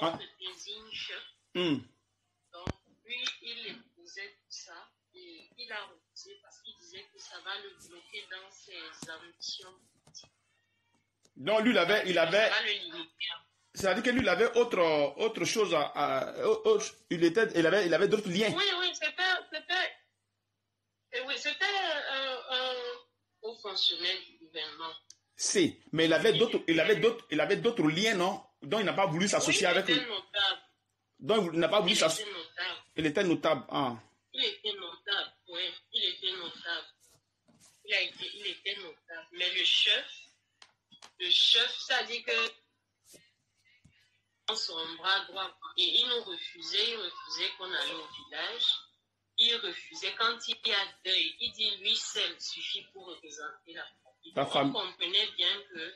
on te désigne chef. Donc, lui, il épousait tout ça et il a refusé parce qu'il disait que ça va le bloquer dans ses ambitions. Donc, lui, Ça va le limiter. c'est-à-dire que lui, il avait autre chose il avait d'autres liens. Oui, c'était un haut fonctionnaire du gouvernement. Si, mais il avait d'autres liens, non? Donc, il n'a pas voulu s'associer avec lui. Il était notable. Donc, il n'a pas voulu s'associer. Il était notable. Ah. Il était notable, oui. Il était notable. Il était notable. Mais le chef, ça dit que son bras droit, et il nous refusait qu'on allait au village. Il refusait quand il y a deuil. Il dit lui seul suffit pour représenter la famille. On comprenait bien que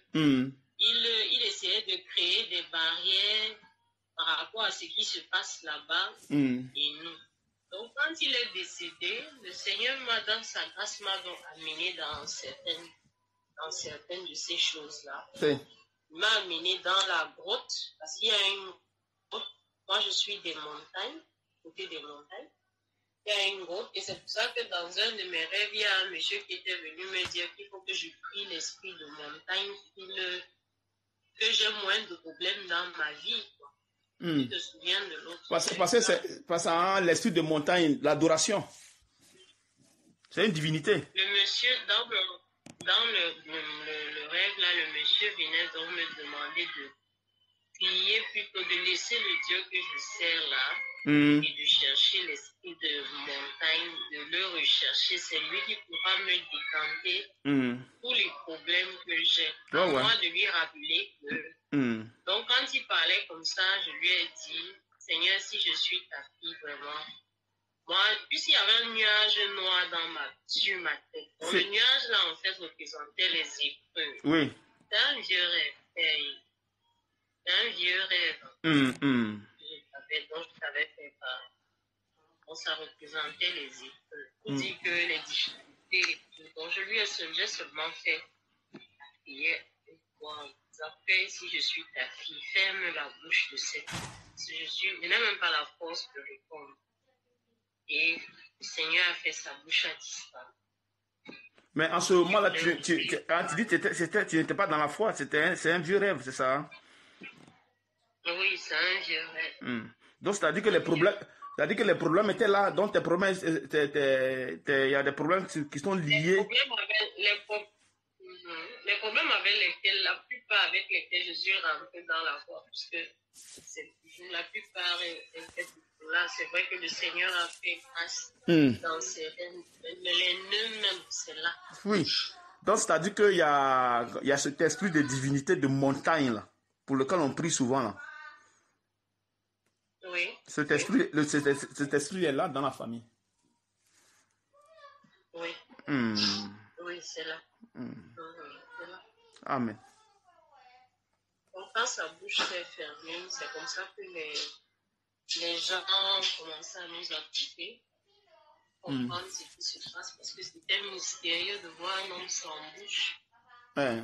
il essayait de créer des barrières par rapport à ce qui se passe là-bas et nous. Donc quand il est décédé, le Seigneur dans sa grâce m'a donc amené dans certaines de ces choses-là. Il m'a amené dans la grotte, parce qu'il y a une grotte. Moi, je suis des montagnes, côté des montagnes. Il y a une grotte, et c'est pour ça que dans un de mes rêves, il y a un monsieur qui était venu me dire qu'il faut que je prie l'esprit de montagne, que j'ai moins de problèmes dans ma vie. Tu te souviens de l'autre? Parce que l'esprit de montagne, l'adoration. C'est une divinité. Le monsieur, dans le rêve, là, le monsieur venait donc me demander de prier, plutôt de laisser le Dieu que je sers là, et de chercher l'esprit de montagne, de le rechercher. C'est lui qui pourra me décanter tous les problèmes que j'ai. Moi, de lui rappeler que... Donc, quand il parlait comme ça, je lui ai dit, Seigneur, si je suis ta fille, vraiment... Moi, puisqu'il y avait un nuage noir sur ma tête. Donc, le nuage là, en fait, représentait les épreuves. Oui. C'est un vieux rêve. C'est un vieux rêve. Donc, je t'avais fait part. Donc, ça représentait les épreuves. Pour dire que les difficultés. Donc, j'ai seulement fait la prière. Après, si je suis ta fille, ferme la bouche de cette fille. Je n'ai même pas la force de répondre. Et le Seigneur a fait sa bouche à disparu. Mais en ce moment-là, tu dis que tu n'étais pas dans la foi, c'est un vieux rêve, c'est ça? Oui, c'est un vieux rêve. Donc, c'est-à-dire que les problèmes étaient là, donc tes problèmes, il y a des problèmes qui sont liés. Les problèmes avec lesquels, la plupart avec lesquels je suis rentré dans la foi, puisque la plupart là, c'est vrai que le Seigneur a fait grâce dans certaines, mais les nœuds même, c'est là. Oui. Donc, c'est-à-dire qu'il y a cet esprit de divinité de montagne, là, pour lequel on prie souvent, là. Oui. Cet esprit est là dans la famille. Oui. Oui, c'est là. C'est là. Amen. Donc, quand sa bouche s'est fermée, c'est comme ça que les gens ont commencé à nous occuper, comprendre ce qui se passe, parce que c'était mystérieux de voir un homme sans bouche. Et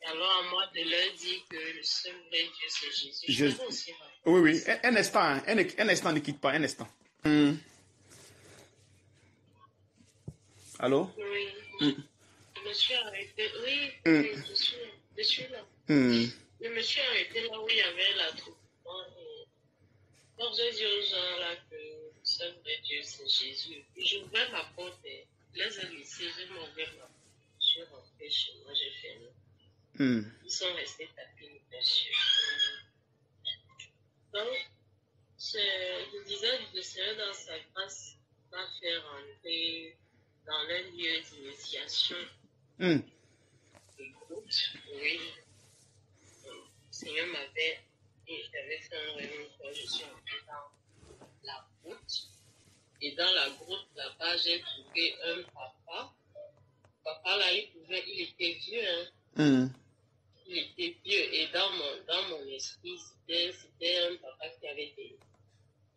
alors, à moi de leur dire que le seul vrai Dieu, c'est Jésus. Aussi, oui. Un instant, ne quitte pas, un instant. Allô? Oui. Le monsieur a arrêté. Oui, je suis là. Le monsieur a arrêté là où il y avait la troupe. Donc, j'ai dit aux gens là que le seul vrai Dieu, c'est Jésus. Et j'ouvrais ma porte et les ai laissés, j'ai ouvert ma porte. Je suis rentrée chez moi, j'ai fermé. Ils sont restés tapis, bien sûr. Donc, je disais, le Seigneur, dans sa grâce, m'a fait rentrer dans un lieu d'initiation. Des groupes, oui. Le Seigneur m'avait... Et j'avais fait un rêve quand je suis entrée dans la grotte. Et dans la grotte, là-bas, j'ai trouvé un papa. Papa, là, il était vieux, hein. Il était vieux. Et dans mon esprit, c'était un papa qui avait des...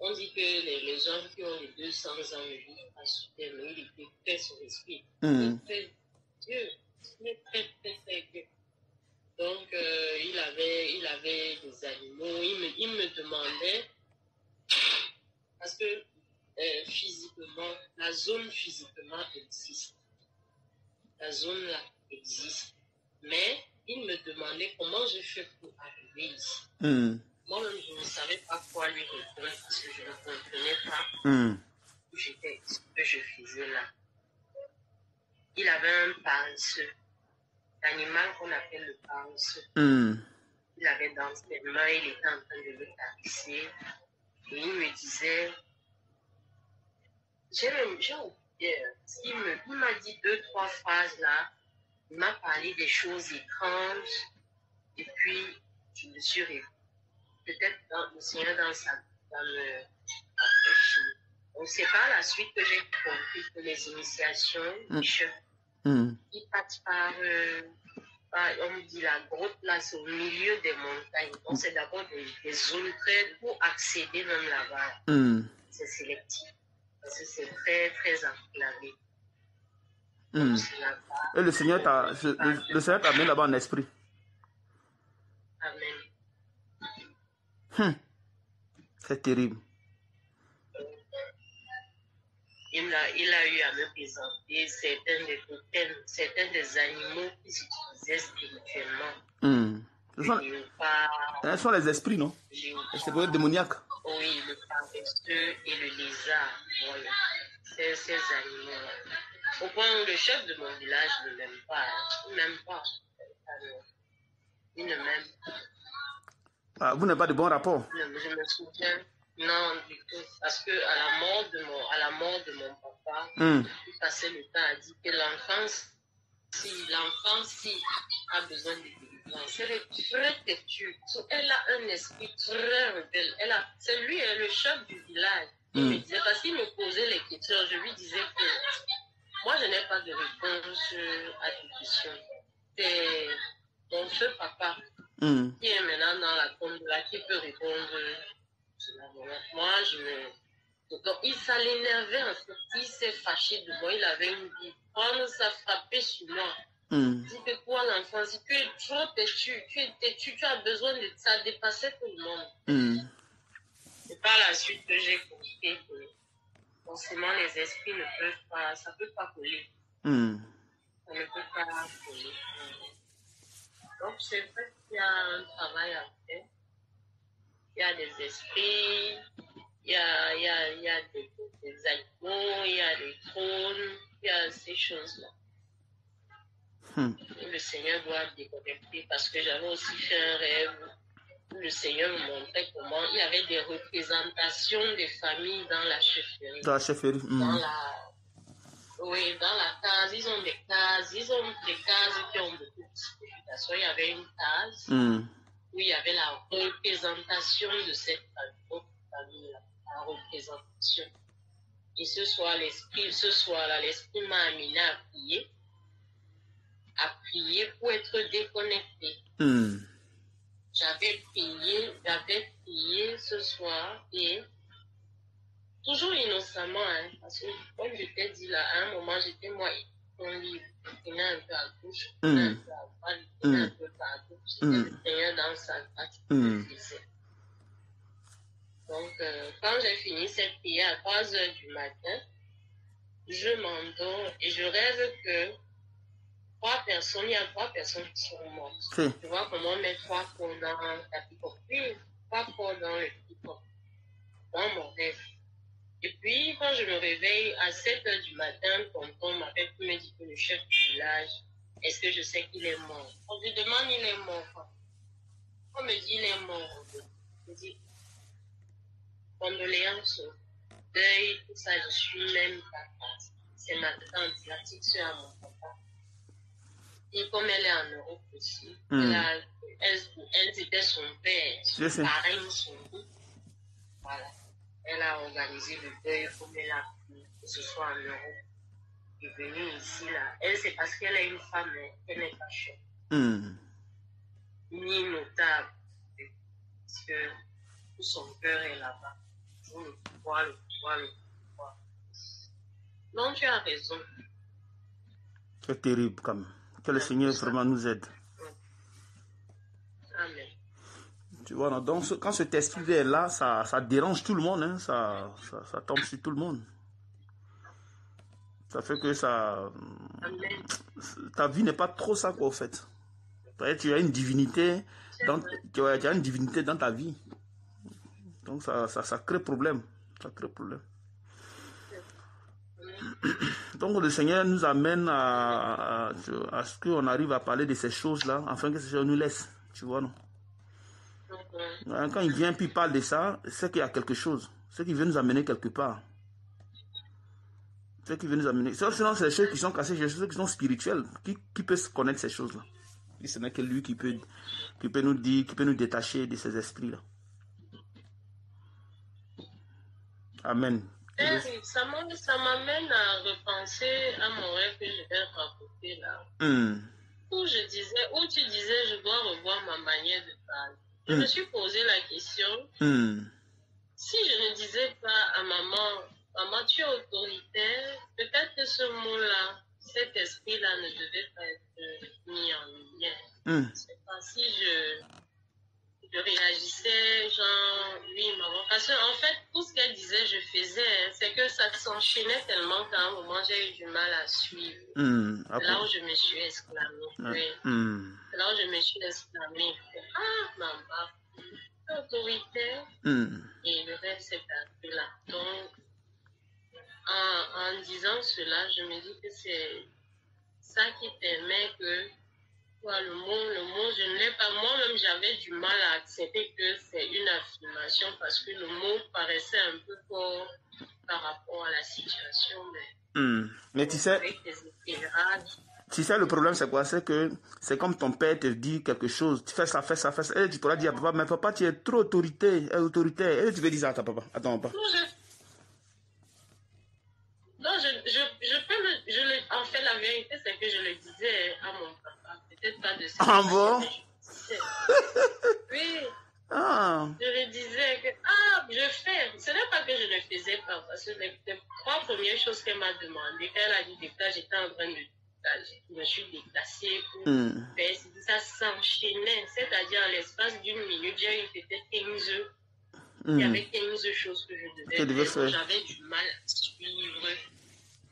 On dit que les gens qui ont les 200 ans ne vivent pas super, mais il était très son esprit. Il était très vieux. Il était très, très, très vieux. Donc, il avait des animaux. Il me demandait, parce que physiquement, la zone physiquement existe. La zone là existe. Mais il me demandait comment je fais pour arriver ici. Moi-même, je ne savais pas quoi lui répondre parce que je ne comprenais pas ce que je faisais là. Il avait un paresseux, l'animal qu'on appelle le paresseux. Il avait dans ses mains, il était en train de le caresser. Et il me disait, j'ai oublié, il m'a dit 2-3 phrases là. Il m'a parlé des choses étranges. Et puis, je me suis réveillée. Peut-être le Seigneur dans me rafraîchir. Donc, c'est par la suite que j'ai compris que les initiations, ils passent par, on me dit la grotte là, c'est au milieu des montagnes. Donc, c'est d'abord des zones très, pour accéder même là-bas. C'est sélectif. Parce que c'est très, très enclavé. Et le Seigneur t'a amené là-bas en esprit. Amen. C'est terrible. Il a eu à me présenter certains des animaux qui s'utilisaient spirituellement. Ce sont les esprits, non? C'est pour être démoniaque. Oui, le paresseux et le lézard. Voilà. Ces animaux-là. Au point où le chef de mon village ne m'aime pas. Il ne m'aime pas. Il ne m'aime pas. Vous n'avez pas de bon rapport? Je me souviens. Non, du tout. Parce que à la mort de mon papa, il passait le temps à dire que l'enfant, si a besoin de délivrance, elle est très têtue. Elle a un esprit très rebelle. C'est lui le chef du village. Il me disait, parce qu'il me posait les questions, je lui disais que moi, je n'ai pas de réponse à tes questions. C'est mon feu papa qui est maintenant dans la tombe là, qui peut répondre. Moi, donc, ça l'énervait en fait. Il s'est fâché de moi. Il avait une vie. Quand ça frappait sur moi, il dit que quoi l'enfant, si tu es trop têtu, tu as besoin de ça, dépasser tout le monde. C'est par la suite que j'ai compris que forcément les esprits ne peuvent pas, ça ne peut pas coller. Ça ne peut pas coller. Donc c'est vrai qu'il y a un travail à faire. Il y a des esprits, il y a des animaux, il y a des trônes, il y a ces choses-là. Et le Seigneur doit déconnecter parce que j'avais aussi fait un rêve où le Seigneur me montrait comment il y avait des représentations des familles dans la chefferie. Dans la chefferie. Oui, dans la case, ils ont des cases qui ont beaucoup de signification. Il y avait une case où il y avait la représentation de cette famille-là, la représentation. Et ce soir-là, l'esprit m'a amené à prier pour être déconnecté. J'avais prié ce soir et toujours innocemment, hein, parce que comme je t'ai dit là, à un moment, j'étais moi mon livre, je tenais un peu à gauche, je tenais un peu à droite, je tenais un peu partout. C'était le Seigneur dans sa grâce qui me faisait. Donc, quand j'ai fini cette prière à 3 heures du matin, je m'endors et je rêve que il y a 3 personnes qui sont mortes. Tu vois comment on met 3 corps dans un tapis coq. Oui, 3 corps dans le petit coq, dans mon rêve. Et puis, quand je me réveille à 7 heures du matin, tonton m'appelle pour me dire que le chef du village, est-ce que je sais qu'il est mort? On lui demande, il est mort. On me dit, il est mort. Je dis, condoléances, deuil, tout ça, je suis même pas. C'est ma tante, la petite soeur à mon papa. Et comme elle est en Europe aussi, elle était son père, son parrain, son fils. Voilà. Elle a organisé le deuil comme elle a pu, que ce soit en Europe. Elle est venue ici, là. Elle, c'est parce qu'elle est une femme, elle n'est pas chère. Ni notable. Parce que tout son cœur est là-bas. Pour le pouvoir. Non, tu as raison. C'est terrible, quand même. Que le Seigneur vraiment nous aide. Amen. Tu vois, non? Donc quand cet esprit est là, ça dérange tout le monde, hein? Ça tombe sur tout le monde. Ça fait que ça... Amen. Ta vie n'est pas trop ça, quoi, au fait. Tu as une divinité tu as une divinité dans ta vie. Donc ça crée problème. Ça crée problème. Donc le Seigneur nous amène à ce qu'on arrive à parler de ces choses-là, afin que ces choses nous laissent. Tu vois, non? Quand il vient puis il parle de ça, c'est qu'il y a quelque chose. C'est qu'il veut nous amener quelque part. C'est qu'il veut nous amener. Sinon, c'est les choses qui sont cassées, les choses qui sont spirituelles. Qui peut se connaître ces choses-là? Et ce n'est que lui qui peut nous dire, qui peut nous détacher de ces esprits-là. Amen. Ça m'amène à repenser à mon rêve que je vais raconter là. Où tu disais, je dois revoir ma manière de parler. Je me suis posé la question, si je ne disais pas à maman, tu es autoritaire, peut-être que ce mot-là, cet esprit-là ne devait pas être mis en lumière. Je ne sais pas si je réagissais, genre, oui, maman. Parce qu'en fait, tout ce qu'elle disait, je faisais, c'est que ça s'enchaînait tellement qu'à un moment, j'ai eu du mal à suivre. C'est là où je me suis exclamée. Oui. C'est là où je me suis exclamée. Ah, maman, autoritaire. Et le rêve s'est passé là. Donc, en disant cela, je me dis que c'est ça qui permet que le mot, je ne l'ai pas. Moi-même, j'avais du mal à accepter que c'est une affirmation parce que le mot paraissait un peu fort par rapport à la situation. Mais tu sais, le problème, c'est quoi? C'est que c'est comme ton père te dit quelque chose. Tu fais ça. Et tu pourras dire à papa, mais papa, tu es trop autoritaire. Et tu veux dire ça à ta papa, à ton papa. Non, en fait, la vérité, c'est que je le disais à mon papa. Peut-être pas de ça. Ah bon? Oui. Ah. Je le disais que, je fais. Ce n'est pas que je ne faisais pas. Parce que les 3 premières choses qu'elle m'a demandé, quand elle a dit déplacer, j'étais en train de déplacer. Je me suis déplacée pour faire. Ça s'enchaînait. C'est-à-dire, en l'espace d'une minute, j'ai eu peut-être 15 œufs. Il y avait 15 choses que je devais faire. J'avais du mal à suivre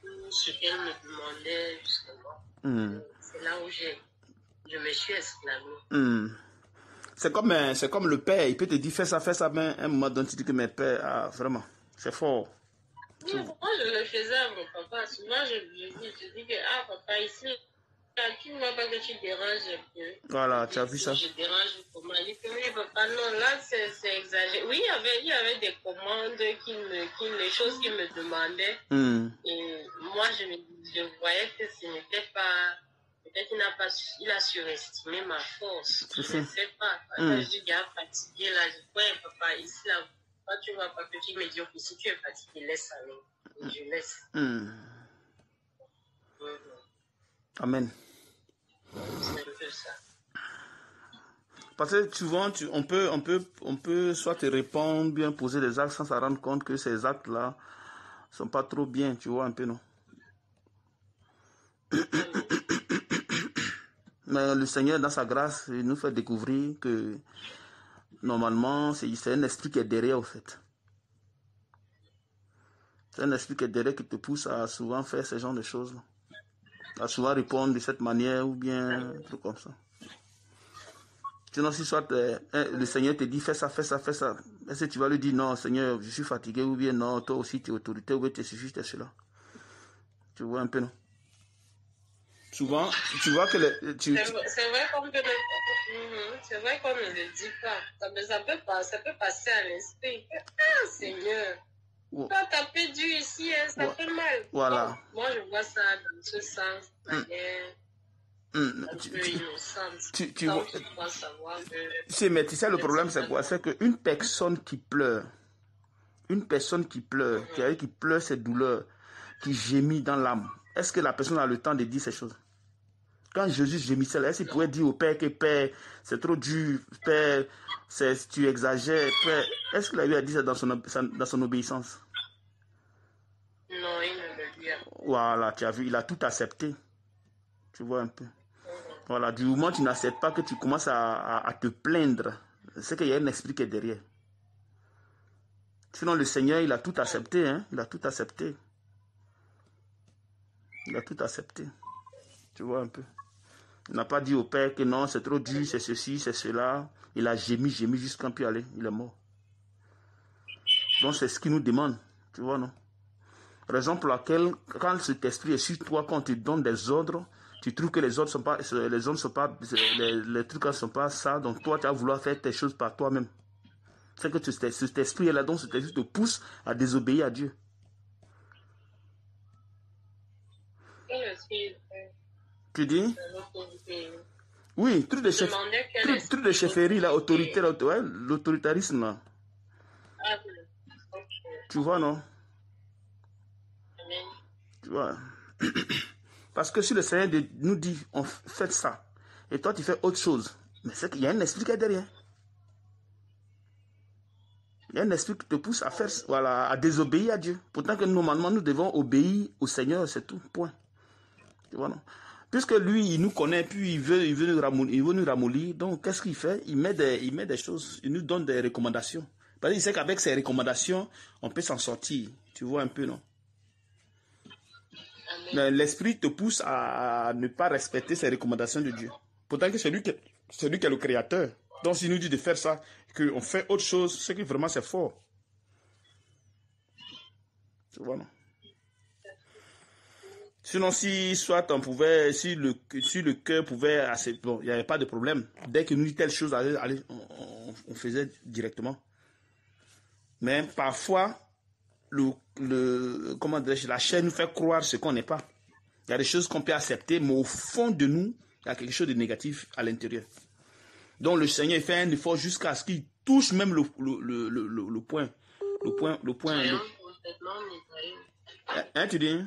tout ce qu'elle me demandait, justement. C'est là où je me suis exclamée. C'est comme le père, il peut te dire fais ça, mais à un moment donné, tu dis que mes pères, vraiment, c'est fort. Oui, moi je le faisais à mon papa. Souvent je dis que, papa, ici, tu ne vois pas que tu déranges un peu. Voilà, tu as vu ça? Je dérange comment? Il dit que oui, papa, non, là c'est exagéré. Oui, il y avait des commandes, les choses qu'il me demandait. Et moi, je voyais que ce n'était pas. Peut-être qu'il a surestimé ma force. Je ne sais pas. Quand je dis qu'il est fatigué, là, je dis, ouais, papa, ici, là, quand tu vois pas que tu me dis que si tu es fatigué, laisse aller. Et je laisse. Amen. C'est un peu ça. Parce que souvent, on peut soit te répondre, bien poser des actes sans se rendre compte que ces actes-là sont pas trop bien, tu vois un peu, non? Mais le Seigneur, dans sa grâce, il nous fait découvrir que normalement, c'est un esprit qui est derrière, au fait. C'est un esprit qui est derrière qui te pousse à souvent faire ce genre de choses-là. À souvent répondre de cette manière ou bien un truc comme ça. Sinon, si soit le Seigneur te dit fais ça. Est-ce que tu vas lui dire non, Seigneur, je suis fatigué ou bien non, toi aussi tu es autorité ou bien tu es ceci, tu es cela. Tu vois un peu, non? Souvent, tu vois que c'est vrai qu'on ne le dit pas. Ça peut passer à l'esprit. Ah, Seigneur, toi, t'as perdu ici, ça fait mal. Voilà. Donc, moi, je vois ça dans ce sens, manière un peu innocente. Tu vois savoir que... Mais tu sais, le problème, c'est quoi? C'est qu'une personne qui pleure, qui pleure ses douleurs, qui gémit dans l'âme, est-ce que la personne a le temps de dire ces choses? Quand Jésus gémissait là, est-ce qu'il pouvait dire au Père que Père, c'est trop dur, Père, tu exagères, Père? Est-ce qu'il a eu à dire ça dans son obéissance? Non, il ne le dit pas. Voilà, tu as vu, il a tout accepté. Tu vois un peu. Voilà, du moment où tu n'acceptes pas, que tu commences à te plaindre, c'est qu'il y a un esprit qui est derrière. Sinon, le Seigneur, il a tout accepté, hein? Il a tout accepté. Il a tout accepté. Tu vois un peu. Il n'a pas dit au Père que non, c'est trop dur, c'est ceci, c'est cela. Il a gémi jusqu'à plus aller. Il est mort. Donc, c'est ce qu'il nous demande. Tu vois, non? Raison pour laquelle, quand cet esprit est sur toi, quand on te donne des ordres, tu trouves que les ordres sont pas, les trucs ne sont pas ça. Donc, toi, tu vas vouloir faire tes choses par toi-même. C'est que cet esprit est là, donc cet esprit te pousse à désobéir à Dieu. Tu dis? Oui, truc de chefferie, là, l'autoritarisme, là. Tu vois, non? Tu vois? Parce que si le Seigneur nous dit, on fait ça, et toi, tu fais autre chose, mais c'est qu'il y a un esprit qui est derrière. Il y a un esprit qui te pousse à faire, voilà, à désobéir à Dieu. Pourtant que normalement, nous devons obéir au Seigneur, c'est tout, point. Tu vois, non? Puisque lui, il nous connaît, puis il veut nous ramollir. Donc, qu'est-ce qu'il fait? Il met des choses, il nous donne des recommandations. Parce qu'il sait qu'avec ces recommandations, on peut s'en sortir. Tu vois un peu, non? L'esprit te pousse à ne pas respecter ces recommandations de Dieu. Pourtant que c'est lui qui est le créateur. Donc, s'il nous dit de faire ça, qu'on fait autre chose, c'est que vraiment c'est fort. Tu vois, non? Sinon, si soit on pouvait, si le cœur pouvait assez, bon, il n'y avait pas de problème. Dès qu'il nous dit telle chose, on faisait directement. Mais parfois, comment dirais-je, la chair nous fait croire ce qu'on n'est pas. Il y a des choses qu'on peut accepter, mais au fond de nous, il y a quelque chose de négatif à l'intérieur. Donc le Seigneur fait un effort jusqu'à ce qu'il touche même le point. Hein, tu dis?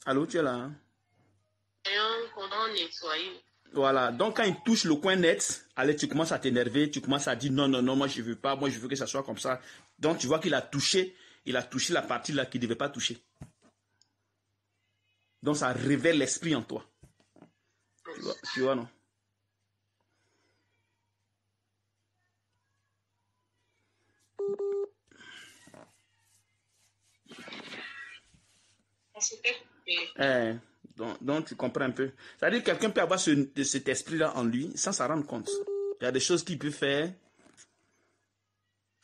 Allô, tu es là? Hein? Voilà, donc quand il touche le coin net, allez, tu commences à t'énerver, tu commences à dire non, non, non, moi je veux pas, moi je veux que ça soit comme ça. Donc tu vois qu'il a touché la partie là qu'il ne devait pas toucher. Donc ça révèle l'esprit en toi. Tu vois, non? Donc tu comprends un peu. C'est-à-dire que quelqu'un peut avoir cet esprit-là en lui sans s'en rendre compte. Il y a des choses qu'il peut faire.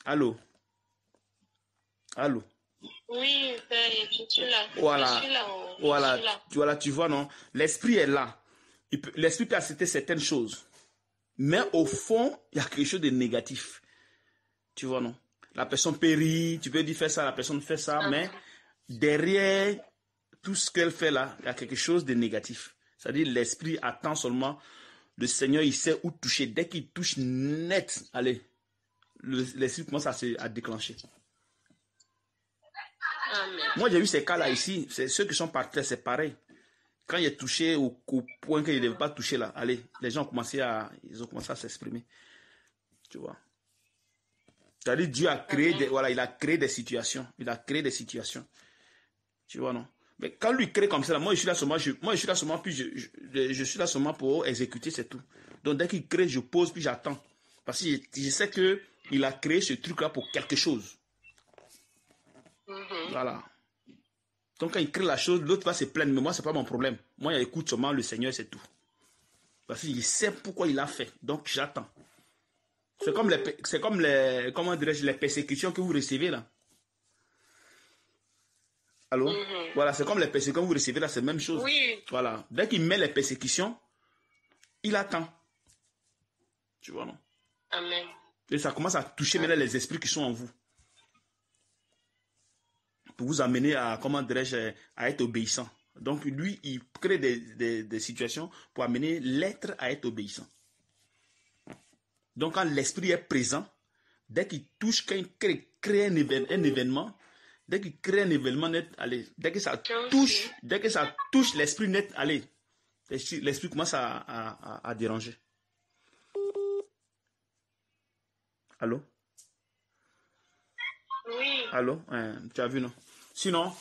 Allô? Allô? Oui, je suis là. Voilà. Je suis là. Voilà. Voilà, tu vois, non? L'esprit est là. L'esprit peut accepter certaines choses. Mais au fond, il y a quelque chose de négatif. Tu vois, non? La personne périt, tu peux dire faire ça, la personne fait ça, mais derrière tout ce qu'elle fait là, il y a quelque chose de négatif. C'est-à-dire l'esprit attend seulement, le Seigneur, il sait où toucher. Dès qu'il touche net, allez, l'esprit commence à déclencher. Amen. Moi, j'ai eu ces cas-là ici. C'est ceux qui sont par terre, c'est pareil. Quand il est touché au point qu'il ne devait pas toucher là, allez, les gens ont commencé à s'exprimer. Tu vois. C'est-à-dire Dieu a créé il a créé des situations. Il a créé des situations. Tu vois, non? Mais quand lui crée comme ça, là, moi je suis là seulement, puis je suis là seulement pour exécuter, c'est tout. Donc dès qu'il crée, je pose, puis j'attends. Parce que je sais qu'il a créé ce truc-là pour quelque chose. Voilà. Donc quand il crée la chose, l'autre va se plaindre, mais moi, ce n'est pas mon problème. Moi, j'écoute seulement le Seigneur, c'est tout. Parce qu'il sait pourquoi il a fait. Donc j'attends. C'est comme comment dirais-je, les persécutions que vous recevez là. Allô? Voilà, c'est comme les persécutions que vous recevez là, c'est la même chose. Oui. Voilà. Dès qu'il met les persécutions, il attend. Tu vois, non? Amen. Et ça commence à toucher maintenant les esprits qui sont en vous. Pour vous amener à, comment dirais-je, à être obéissant. Donc lui, il crée des situations pour amener l'être à être obéissant. Donc quand l'esprit est présent, dès qu'il touche, quand il crée un événement, dès qu'il crée un événement net, allez, dès que ça touche l'esprit net, allez, l'esprit commence à déranger. Allô? Oui. Allô? Tu as vu, non? Sinon,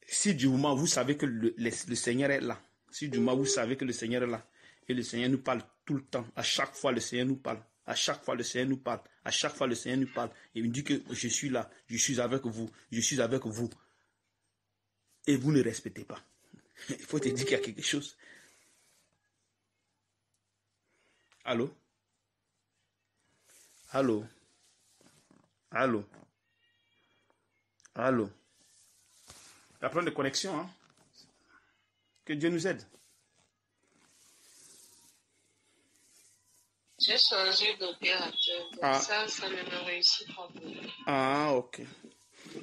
si du moment vous savez que le Seigneur est là, si du moment vous savez que le Seigneur est là, et le Seigneur nous parle tout le temps, à chaque fois le Seigneur nous parle, à chaque fois le Seigneur nous parle, à chaque fois le Seigneur nous parle, et il me dit que je suis là, je suis avec vous, je suis avec vous, et vous ne respectez pas. Il faut te dire qu'il y a quelque chose. Allô? Allô? Allô? Allô? Il y a plein de connexions, hein? Que Dieu nous aide. J'ai changé d'opérateur, donc ça ne me réussit pas. Ah, ok.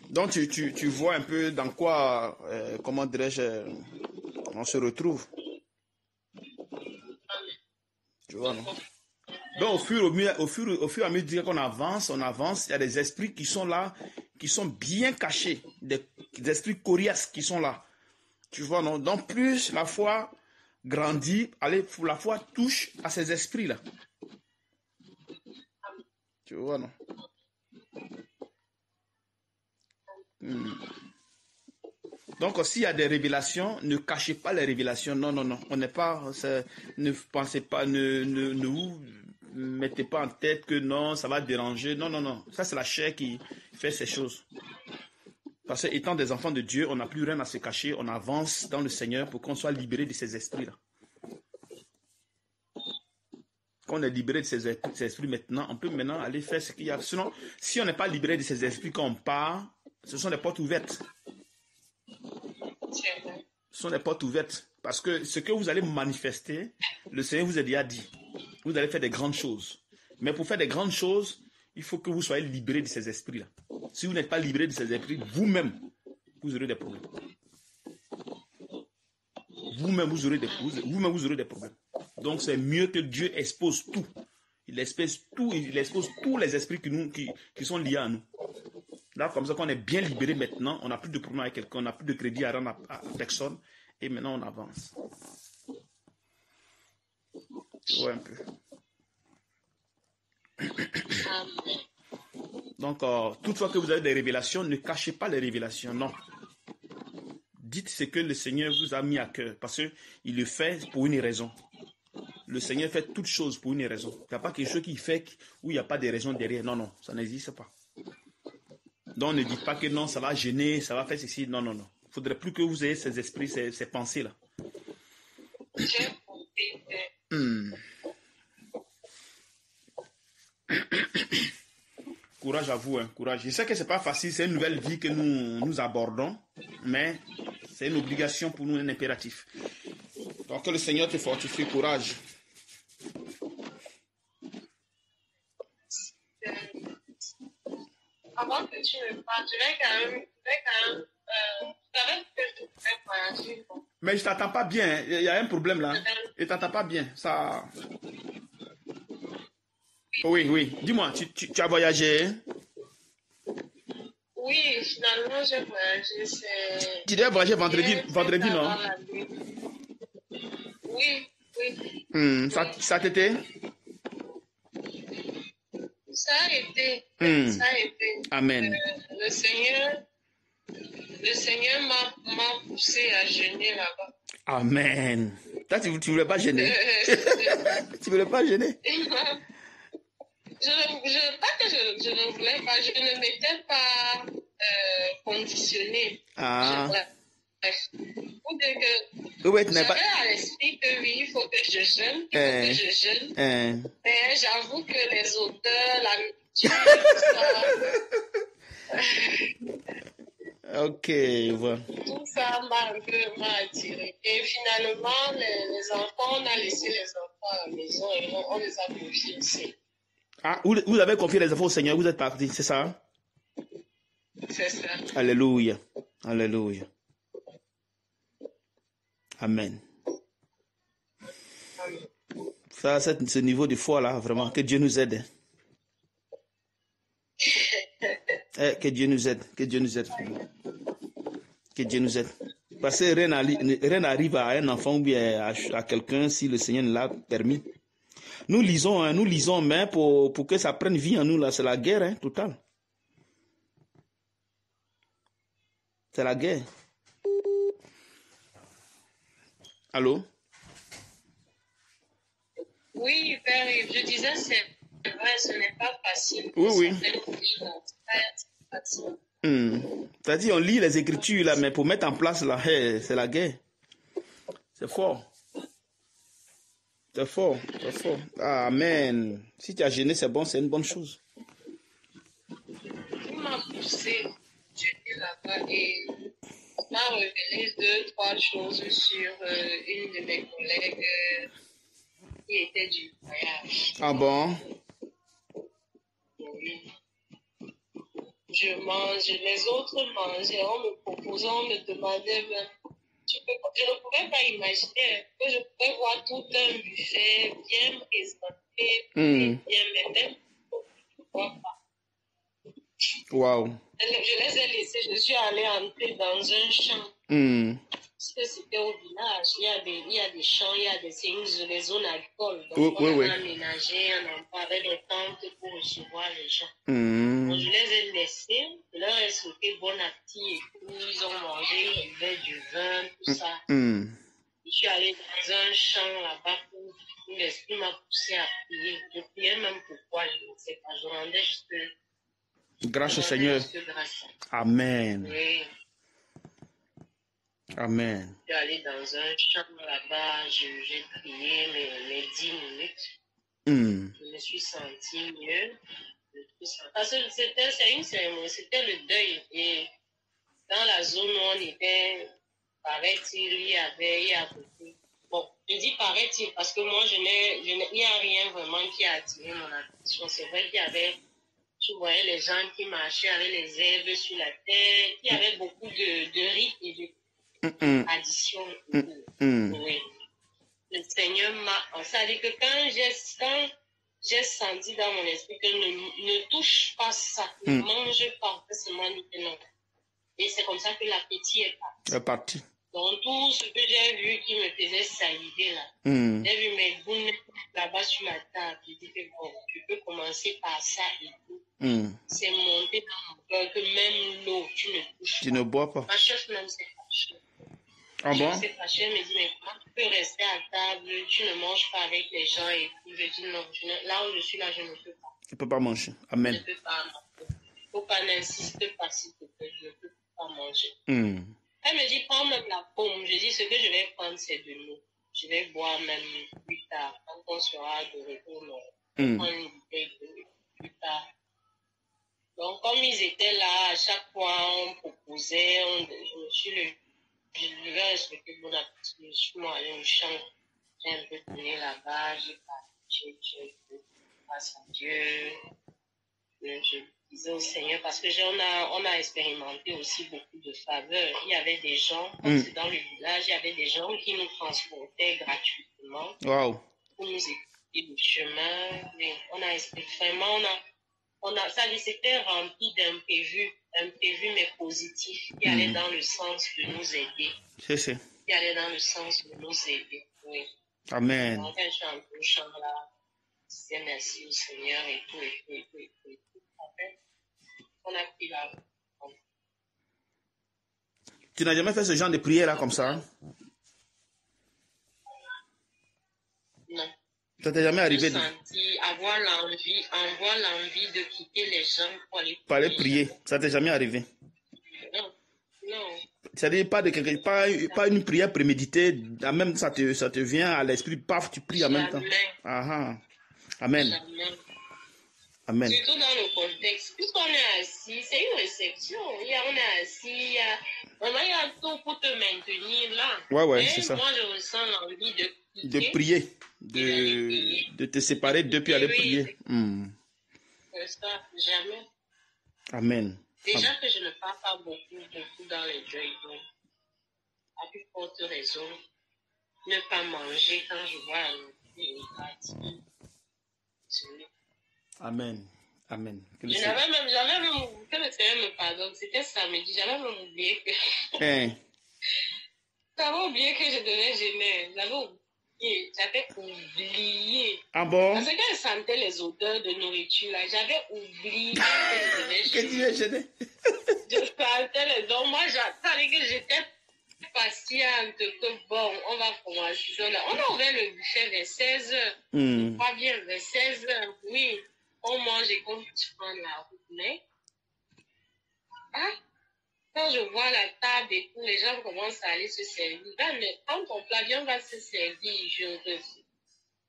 Donc, tu vois un peu dans quoi, comment dirais-je, on se retrouve. Tu vois, non? Donc, au fur et à mesure qu'on avance, il y a des esprits qui sont là, qui sont bien cachés, des esprits coriaces qui sont là. Tu vois, non? Donc, plus la foi grandit, la foi touche à ces esprits-là. Tu vois, non? Donc, s'il y a des révélations, ne cachez pas les révélations. Non, non, non. On n'est pas. Ne pensez pas, ne vous mettez pas en tête que non, ça va déranger. Non, non, non. Ça, c'est la chair qui fait ces choses. Parce que, étant des enfants de Dieu, on n'a plus rien à se cacher. On avance dans le Seigneur pour qu'on soit libéré de ces esprits-là. Quand on est libéré de ces esprits maintenant, on peut maintenant aller faire ce qu'il y a. Sinon, si on n'est pas libéré de ces esprits quand on part, ce sont des portes ouvertes. Ce sont des portes ouvertes. Parce que ce que vous allez manifester, le Seigneur vous a déjà dit. Vous allez faire des grandes choses. Mais pour faire des grandes choses, il faut que vous soyez libéré de ces esprits-là. Si vous n'êtes pas libéré de ces esprits, vous-même, vous aurez des problèmes. Vous-même, vous aurez des problèmes. Donc, c'est mieux que Dieu expose tout. Il expose tout, il expose tous les esprits qui sont liés à nous. Là, comme ça, qu'on est bien libéré maintenant, on n'a plus de problème avec quelqu'un, on n'a plus de crédit à rendre à personne, et maintenant on avance. Tu vois un peu. Donc, toutefois que vous avez des révélations, ne cachez pas les révélations, non. Dites ce que le Seigneur vous a mis à cœur, parce qu'il le fait pour une raison. Le Seigneur fait toutes choses pour une raison. Il n'y a pas quelque chose qu'il fait où il n'y a pas de raison derrière. Non, non, ça n'existe pas. Donc, ne dites pas que non, ça va gêner, ça va faire ceci. Non, non, non. Il ne faudrait plus que vous ayez ces esprits, ces pensées-là. Courage à vous, hein, courage. Je sais que ce n'est pas facile, c'est une nouvelle vie que nous abordons, mais c'est une obligation pour nous, un impératif. Donc, que le Seigneur te fortifie, courage. Avant que tu me parles, je vais quand même je savais que je pouvais voyager. Mais je ne t'entends pas bien, il y a un problème là. Je ne t'entends pas bien, ça... Oui, oui, dis-moi, tu as voyagé? Oui, finalement, j'ai voyagé. Tu devais voyager vendredi, non? Oui, oui. Ça t'était? Ça a été. Ça a été. Amen. Le Seigneur m'a poussé à jeûner là-bas. Amen. Toi, tu ne voulais pas gêner. Tu ne voulais pas gêner. Pas que je ne voulais pas, je ne m'étais pas conditionnée. Ah. Bref. Pour dire que Oui, j'avais à l'esprit que oui, il faut que je jeûne, mais j'avoue que les odeurs, la nourriture, ok, je vois. Tout ça m'a un peu attiré. Et finalement, les enfants, on a laissé les enfants à la maison et on les a confiés ici. Ah, vous avez confié les enfants au Seigneur, vous êtes partis, c'est ça? C'est ça. Alléluia. Alléluia. Amen. Ça, c'est ce niveau de foi là, vraiment, que Dieu nous aide. Que Dieu nous aide, que Dieu nous aide. Que Dieu nous aide. Parce que rien n'arrive à un enfant ou bien à quelqu'un si le Seigneur ne l'a permis. Nous lisons, mais pour que ça prenne vie en nous, là, c'est la guerre, hein, totale. C'est la guerre. Allô? Oui, Père, je disais, c'est vrai, ce n'est pas facile. Oui. Facile. C'est-à-dire, on lit les Écritures, là, mais pour mettre en place, là, c'est la guerre. C'est fort. C'est fort. Amen. Si tu as gêné, c'est bon, c'est une bonne chose. Il m'a poussé, j'étais là-bas et m'a révélé 2-3 choses sur une de mes collègues qui était du voyage. Ah bon? Oui. Je mange, les autres mangeaient, on me proposait, on me demandait, je ne pouvais pas imaginer que je pouvais voir tout un buffet bien présenté, bien, mais même je ne vois pas. Wow. Je les ai laissés, je suis allée entrer dans un champ. Parce que c'était au village, il y a des champs, il y a des zones agricoles. Donc on a aménagé, on en parlait des tentes pour recevoir les gens. Donc, je les ai laissés, je leur ai souhaité bon appétit et tout. Ils ont mangé, ils buvaient du vin, tout ça. Je suis allée dans un champ là-bas où l'esprit m'a poussé à prier. Je priais même pourquoi, je ne sais pas. Je rendais juste grâce au Seigneur. Grâce. Amen. Oui. Amen. Je suis allée dans un champ là-bas, j'ai prié mes 10 minutes. Je me suis sentie mieux. Parce que c'est une cérémonie, c'était le deuil. Et dans la zone où on était, paraît-il, il y a beaucoup. Bon, je dis paraît-il parce que moi, il n'y a rien vraiment qui a attiré mon attention. C'est vrai qu'il y avait, tu voyais les gens qui marchaient avec les herbes sur la tête. Il y avait beaucoup de rites et de additions. Oui. Le Seigneur m'a... Ça veut dire que quand j'ai senti dans mon esprit que ne touche pas ça, ne mange pas, seulement non. Et c'est comme ça que l'appétit est parti. Donc tout ce que j'ai vu qui me faisait saliver là, j'ai vu mes boules là-bas sur la table. J'ai dit que bon, tu peux commencer par ça et tout. C'est monté dans mon cœur que même l'eau, tu ne touches pas. Tu ne bois pas. Ma chef même s'est fâchée. Ah bon? Elle me dit, mais comment tu peux rester à table, tu ne manges pas avec les gens et tout. Je dis non, là où je suis là, je ne peux pas. Tu ne peux pas manger. Amen. Je ne peux pas manger. Il ne faut pas n'insister pas s'il te plaît, je ne peux pas manger. Elle me dit, prends même la pomme. Je dis, ce que je vais prendre, c'est de l'eau. Je vais boire même plus tard, quand on sera de retour. Je vais prendre une bouteille d'eau plus tard. Donc, comme ils étaient là, à chaque fois, on proposait, je me suis levée. Je devais respecter mon appétit. Je suis allée au champ. J'ai un peu tourné là-bas. J'ai parlé. J'ai grâce à Dieu. Je disais au Seigneur parce que on a expérimenté aussi beaucoup de faveurs. Il y avait des gens, comme c'est dans le village, il y avait des gens qui nous transportaient gratuitement. Wow. Pour nous expliquer le chemin. Mais on a expliqué vraiment, ça c'était rempli d'imprévus mais positifs, qui allaient dans le sens de nous aider. C'est. Qui allaient dans le sens de nous aider. Oui. Amen. Donc, quand je suis en touchant là, je disais merci au Seigneur et tout. Après, on a pris la... Tu n'as jamais fait ce genre de prière là comme ça? Non. Ça t'est jamais arrivé de... senti avoir l'envie de quitter les gens pour aller prier. Ça t'est jamais arrivé? Non. C'est-à-dire pas une prière préméditée, même ça te vient à l'esprit, paf, tu pries en même temps. Amen. Jamais. Amen. Surtout dans le contexte. Puisqu'on est assis, c'est une réception. On est assis, il y a tout pour te maintenir là. Ouais, c'est ça. Moi, je ressens l'envie de prier, de te séparer depuis aller prier. Ça, jamais. Amen. Déjà que je ne parle pas beaucoup dans les deuils, donc, à plus forte raison, ne pas manger quand je vois la nourriture. Amen. J'avais même oublié, que le Seigneur me pardonne, c'était samedi, j'avais même oublié que... J'avais oublié que je devais jeûner, j'avais oublié. Ah bon? Parce que quand je sentais les odeurs de nourriture, là, j'avais oublié que je devais jeûner. Que tu es jeûné? Je sentais les odeurs, moi j'attendais que j'étais patiente que bon, on va commencer. On a ouvert le buffet vers 16h. Pas bien, vers 16h. Oui, on mange et qu'on prend la route. Mais, quand je vois la table et tout, les gens commencent à aller se servir. Mais quand on plat bien va se servir, je refuse.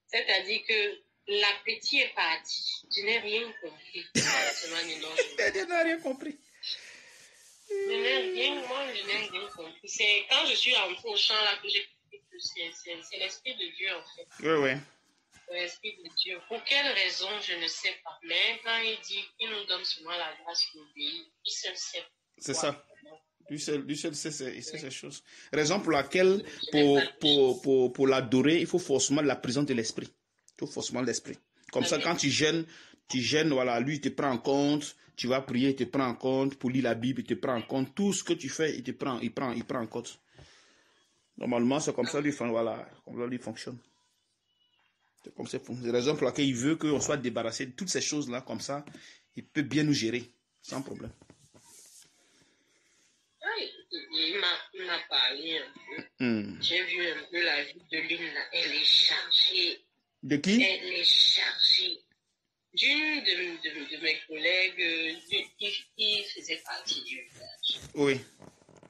C'est-à-dire que l'appétit est parti. Je n'ai rien compris. Je n'ai rien compris. Je n'ai rien compris. C'est quand je suis entrée au champ là que j'ai compris que c'est l'Esprit de Dieu en fait. Oui. L'Esprit de Dieu. Pour quelle raison, je ne sais pas. Mais quand il dit qu'il nous donne souvent la grâce d'obéir, il seul sait. C'est ça. Lui seul sait ces choses. Raison pour laquelle, pour l'adorer, il faut forcément la présence de l'esprit. Il faut forcément l'esprit. Comme ça, quand tu gênes, voilà, lui, il te prend en compte. Tu vas prier, il te prend en compte. Pour lire la Bible, il te prend en compte. Tout ce que tu fais, il prend en compte. Normalement, c'est comme ça, voilà, comme ça, lui fonctionne. C'est comme ça. C'est la raison pour laquelle il veut qu'on soit débarrassé de toutes ces choses-là. Comme ça, il peut bien nous gérer, sans problème. Il m'a parlé un peu. J'ai vu un peu la vie de l'une, elle est chargée. De qui? Elle est chargée. D'une de mes collègues qui faisait partie du village. Oui.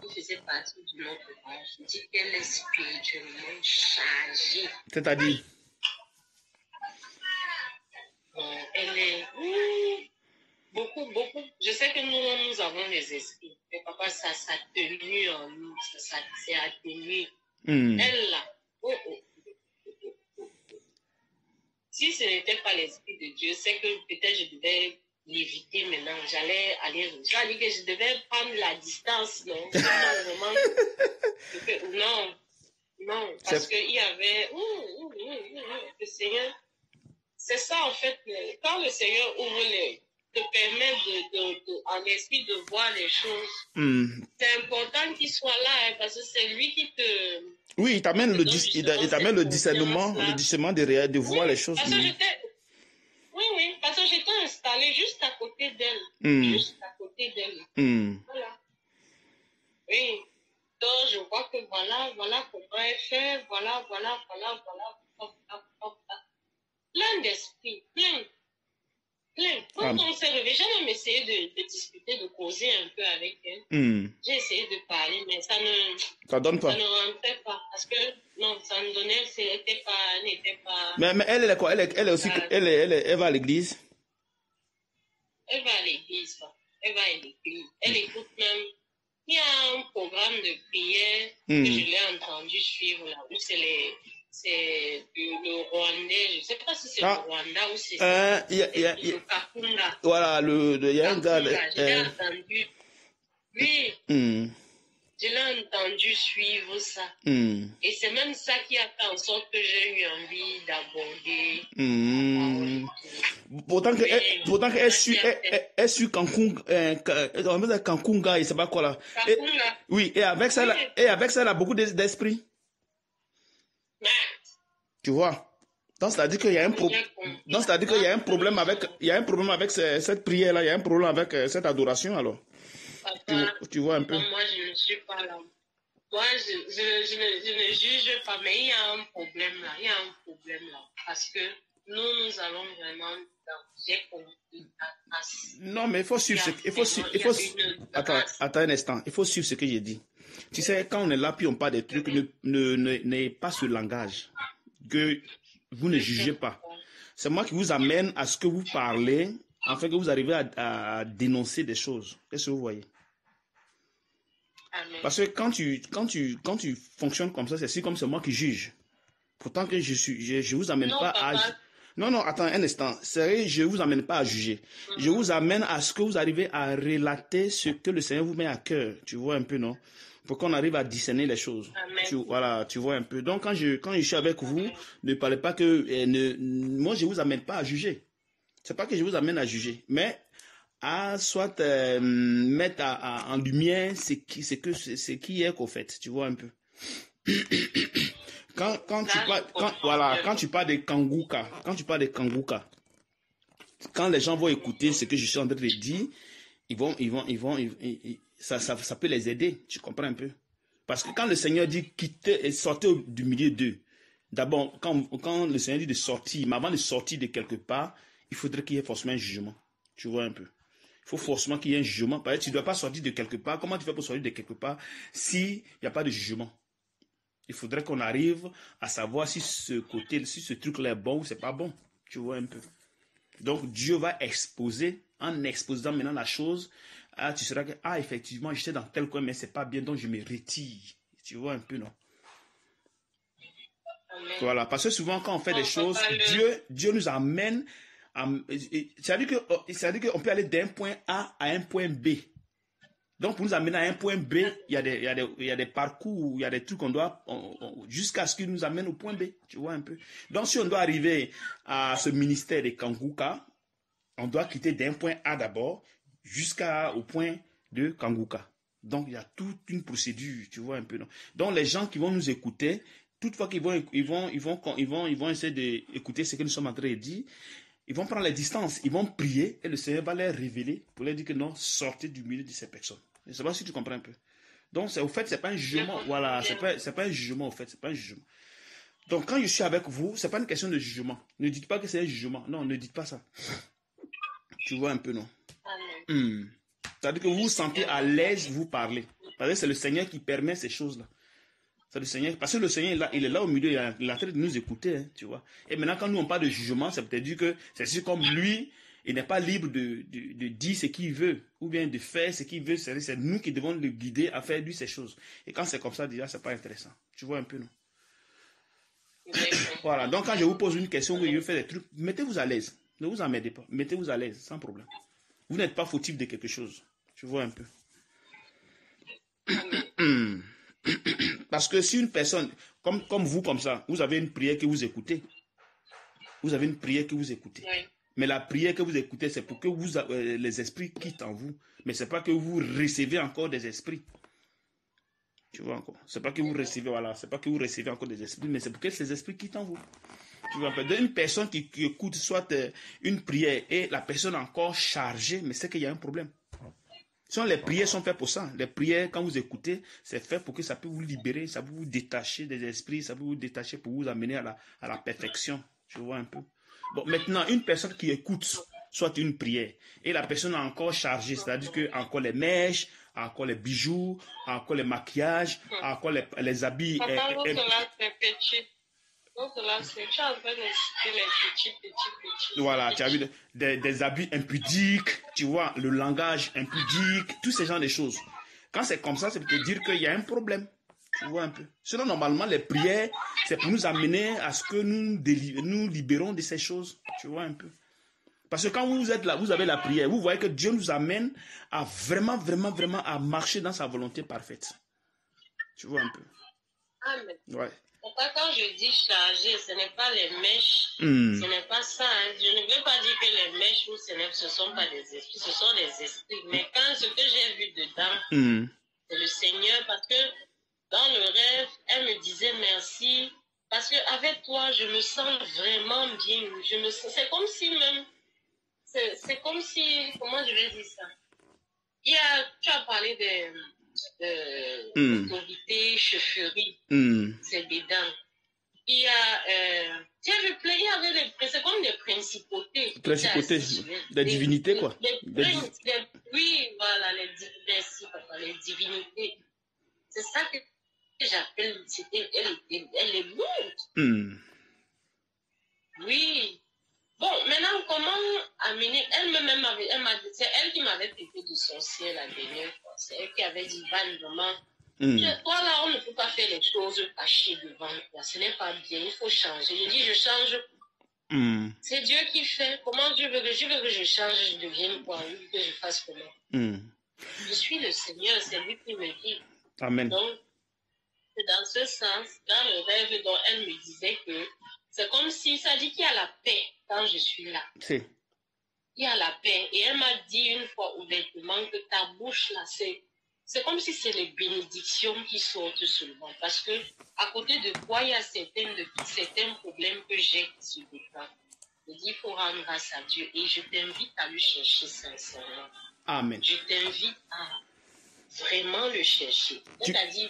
Qui faisait partie de notre village. Je dis qu'elle est spirituellement chargée. C'est-à-dire? Elle est... beaucoup. Je sais que nous avons les esprits. Mais papa, ça s'atténue en nous. Ça s'est atténué. Elle, là. Si ce n'était pas l'Esprit de Dieu, c'est que peut-être je devais l'éviter maintenant. J'allais aller... J'allais que je devais prendre la distance, non? Non. Parce qu'il y avait... le Seigneur... C'est ça, en fait. Quand le Seigneur te permet en esprit de voir les choses, c'est important qu'il soit là, parce que c'est lui qui te... Oui, il t'amène le discernement, de voir les choses. Parce que parce que j'étais installée juste à côté d'elle. Juste à côté d'elle. Voilà. Oui. Donc, je vois que voilà comment elle fait, voilà. Plein d'esprit, plein. Quand on s'est réveillé, j'ai même essayé de discuter, de causer un peu avec elle. J'ai essayé de parler, mais ça ne rentrait pas. Parce que, non, ça ne donnait, n'était pas... Mais elle est quoi? Elle est aussi, elle va à l'église? Elle va à l'église, Elle écoute même. Il y a un programme de prière que je l'ai entendu suivre là, où c'est le Rwandais, je ne sais pas si c'est le Rwanda ou c'est le Kakunda. Voilà, il y a un gars. Je l'ai entendu. Oui. Je l'ai entendu suivre ça. Et c'est même ça qui a fait en sorte que j'ai eu envie d'aborder. Pourtant qu'elle suit Kankunga, il ne sait pas quoi là. Oui, et avec ça, elle a beaucoup d'esprit. Tu vois? Donc, c'est-à-dire qu'il y a un problème avec cette prière-là, il y a un problème avec cette adoration, alors. Papa, tu vois un peu. Moi, je ne suis pas là. Moi, je ne juge pas, mais il y a un problème là. Parce que nous allons vraiment j'ai compris. Non, mais il faut suivre Attends un instant. Il faut suivre ce que j'ai dit. Tu sais, quand on est là, puis on parle des trucs, n'ayez pas ce langage. Que vous ne jugez pas. C'est moi qui vous amène à ce que vous parlez, afin que vous arrivez à dénoncer des choses. Qu'est-ce que vous voyez? Amen. Parce que quand tu fonctionnes comme ça, c'est comme c'est moi qui juge. Pourtant que je vous amène pas à... Non, attends un instant. Sérieux, je vous amène pas à juger. Je vous amène à ce que vous arrivez à relater ce que le Seigneur vous met à cœur. Tu vois un peu, non? Pour qu'on arrive à discerner les choses. Tu vois un peu. Donc, quand je suis avec vous, ne parlez pas que... moi, je vous amène pas à juger. C'est pas que je vous amène à juger. Mais à soit mettre en lumière ce qui est qu'au fait. Tu vois un peu. Quand tu parles de Kanguka, quand les gens vont écouter ce que je suis en train de dire, ça peut les aider. Tu comprends un peu? Parce que quand le Seigneur dit quittez et sortez du milieu d'eux, d'abord, quand le Seigneur dit de sortir, mais avant de sortir de quelque part, il faudrait qu'il y ait forcément un jugement. Tu vois un peu. Il faut forcément qu'il y ait un jugement. Parce que tu ne dois pas sortir de quelque part. Comment tu fais pour sortir de quelque part s'il n'y a pas de jugement? Il faudrait qu'on arrive à savoir si ce côté, si ce truc-là est bon ou c'est pas bon. Tu vois un peu. Donc Dieu va exposer, en exposant maintenant la chose, tu seras que, effectivement, j'étais dans tel coin, mais c'est pas bien, donc je me retire. Tu vois un peu, non? Amen. Voilà, parce que souvent quand on fait des choses, Dieu nous amène, c'est-à-dire qu'on peut aller d'un point A à un point B. Donc, pour nous amener à un point B, il y a des parcours, il y a des trucs qu'on doit, jusqu'à ce qu'il nous amène au point B, tu vois un peu. Donc, si on doit arriver à ce ministère de Kanguka, on doit quitter d'un point A d'abord jusqu'au point de Kanguka. Donc, il y a toute une procédure, tu vois un peu. Donc, les gens qui vont nous écouter, toutefois qu'ils vont essayer d'écouter ce que nous sommes en train de dire, ils vont prendre les distances, ils vont prier et le Seigneur va leur révéler pour leur dire que non, sortez du milieu de ces personnes. Je ne sais pas si tu comprends un peu. Donc, au fait, ce n'est pas un jugement. Voilà, c'est pas un jugement, au fait, c'est pas un jugement. Donc, quand je suis avec vous, ce n'est pas une question de jugement. Ne dites pas que c'est un jugement. Non, ne dites pas ça. Tu vois un peu, non? C'est-à-dire que vous vous sentez à l'aise, vous parlez. Parce que c'est le Seigneur qui permet ces choses-là. C'est le Seigneur. Parce que le Seigneur, il est là au milieu, il est en train de nous écouter, hein, tu vois. Et maintenant, quand nous, on parle de jugement, ça peut dire que c'est comme lui, il n'est pas libre de dire ce qu'il veut, ou bien de faire ce qu'il veut. C'est nous qui devons le guider à faire lui ces choses. Et quand c'est comme ça, déjà, c'est pas intéressant. Tu vois un peu, non? Voilà. Donc, quand je vous pose une question, où je veux faire des trucs, mettez-vous à l'aise. Ne vous emmerdez pas. Mettez-vous à l'aise, sans problème. Vous n'êtes pas fautif de quelque chose. Tu vois un peu. Parce que si une personne, comme vous, comme ça, vous avez une prière que vous écoutez. Vous avez une prière que vous écoutez. Oui. Mais la prière que vous écoutez, c'est pour que les esprits quittent en vous. Mais ce n'est pas que vous recevez encore des esprits. Tu vois encore. C'est pas que vous recevez, voilà. C'est pas que vous recevez encore des esprits, mais c'est pour que ces esprits quittent en vous. Tu vois, une personne qui écoute soit une prière et la personne est encore chargée, mais c'est qu'il y a un problème. Sinon, les prières sont faites pour ça. Les prières, quand vous écoutez, c'est fait pour que ça peut vous libérer, ça peut vous détacher des esprits, ça peut vous détacher pour vous amener à la perfection. Tu vois un peu. Bon, maintenant, une personne qui écoute soit une prière et la personne est encore chargée, c'est-à-dire que encore les mèches, encore les bijoux, encore les maquillages, encore les habits. Voilà, tu as vu des habits impudiques, tu vois, le langage impudique, tous ces genres de choses. Quand c'est comme ça, ça veut te dire qu'il y a un problème. Tu vois un peu. Sinon, normalement, les prières, c'est pour nous amener à ce que nous libérons de ces choses. Tu vois un peu. Parce que quand vous êtes là, vous avez la prière, vous voyez que Dieu nous amène à vraiment, vraiment, vraiment à marcher dans sa volonté parfaite. Tu vois un peu. Amen. Ouais. Pourquoi quand je dis charger, ce n'est pas les mèches, ce n'est pas ça. Hein. Je ne veux pas dire que les mèches ou ce ne sont pas des esprits, ce sont des esprits. Mais quand ce que j'ai vu dedans, c'est le Seigneur, parce que dans le rêve, elle me disait merci, parce qu'avec toi, je me sens vraiment bien. C'est comme si même, c'est comme si, comment je vais dire ça? Tu as parlé autorité, chefferie, c'est dedans. Il y a, c'est comme des principautés. Principautés, des divinités, quoi. Oui, voilà, les divinités. C'est ça que j'appelle, elle est lourde. Oui. Bon, maintenant, comment amener, elle m'a dit, c'est elle qui m'avait traité de sorcière la dernière fois. C'est elle qui avait dit, vraiment, toi là, on ne peut pas faire les choses cachées devant toi. Ce n'est pas bien, il faut changer. Je dis, je change. C'est Dieu qui fait. Comment Dieu veut que je change, je devienne quoi, que je fasse comment. Je suis le Seigneur, c'est lui qui me dit. Amen. Donc, c'est dans ce sens, dans le rêve dont elle me disait que c'est comme si ça dit qu'il y a la paix quand je suis là. C'est. Il y a la paix. Et elle m'a dit une fois ouvertement que ta bouche là, c'est comme si c'est les bénédictions qui sortent seulement. Parce que à côté de toi, il y a certains problèmes que j'ai qui se déclarent. Je dis, il faut rendre grâce à Dieu. Et je t'invite à le chercher sincèrement. Amen. Je t'invite à vraiment le chercher. C'est-à-dire,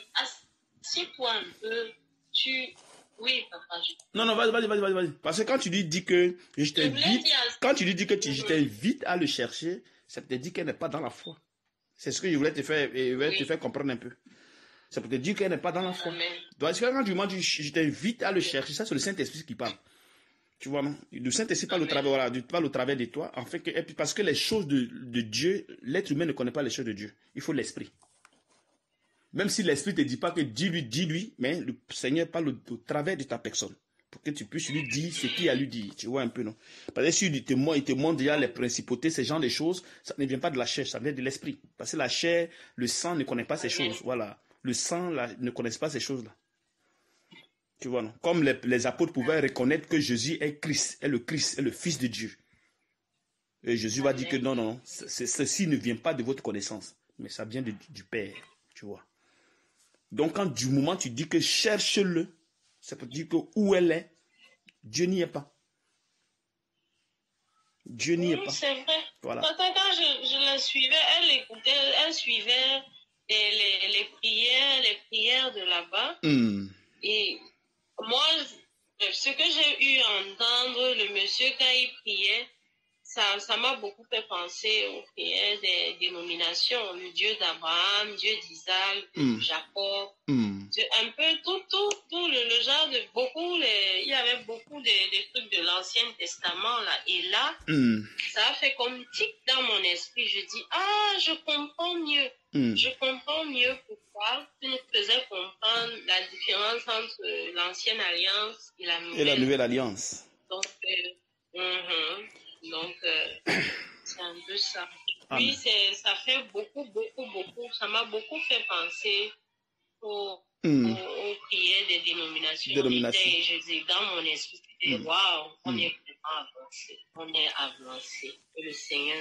si toi un peu, oui, papa. Non, vas-y. Parce que quand tu lui dis que je t'invite, quand tu lui dis que je t'invite à le chercher, ça te dit qu'elle n'est pas dans la foi. C'est ce que je voulais te faire comprendre un peu. Ça peut te dire qu'elle n'est pas dans la foi. Donc, quand tu lui dis je t'invite à le chercher, ça c'est le Saint-Esprit qui parle. Tu vois, non? Le Saint-Esprit parle au travers de toi, en fait, parce que les choses de Dieu, l'être humain ne connaît pas les choses de Dieu. Il faut l'Esprit. Même si l'Esprit ne te dit pas que dis-lui, mais le Seigneur parle au travers de ta personne. Pour que tu puisses lui dire ce qu'il a lui dit. Tu vois un peu, non? Parce que si il te montre déjà les principautés, ces genres de choses, ça ne vient pas de la chair, ça vient de l'Esprit. Parce que la chair, le sang ne connaît pas ces choses. Voilà. Le sang ne connaît pas ces choses-là. Tu vois, non? Comme les apôtres pouvaient reconnaître que Jésus est Christ, est le Fils de Dieu. Et Jésus va dire que non, ceci ne vient pas de votre connaissance, mais ça vient du Père, tu vois. Donc, quand du moment tu dis que cherche-le, ça peut dire que où elle est, Dieu n'y est pas. Dieu n'y est pas. C'est vrai. Voilà. Quand je la suivais, elle suivait les prières de là-bas. Et moi, ce que j'ai eu à entendre, le monsieur, quand il priait, ça m'a beaucoup fait penser aux prières des dénominations, le Dieu d'Abraham, Dieu d'Isaac, de Jacob, un peu tout le genre de beaucoup, il y avait beaucoup de trucs de l'Ancien Testament là, et là, ça a fait comme tic dans mon esprit, je dis, je comprends mieux, je comprends mieux pourquoi tu nous faisais comprendre la différence entre l'Ancienne Alliance et la Nouvelle Alliance. Donc, c'est un peu ça. Oui, ça fait beaucoup, ça m'a beaucoup fait penser aux prières des dénominations. Et je dis, dans mon esprit, waouh, on est vraiment avancé. Que le Seigneur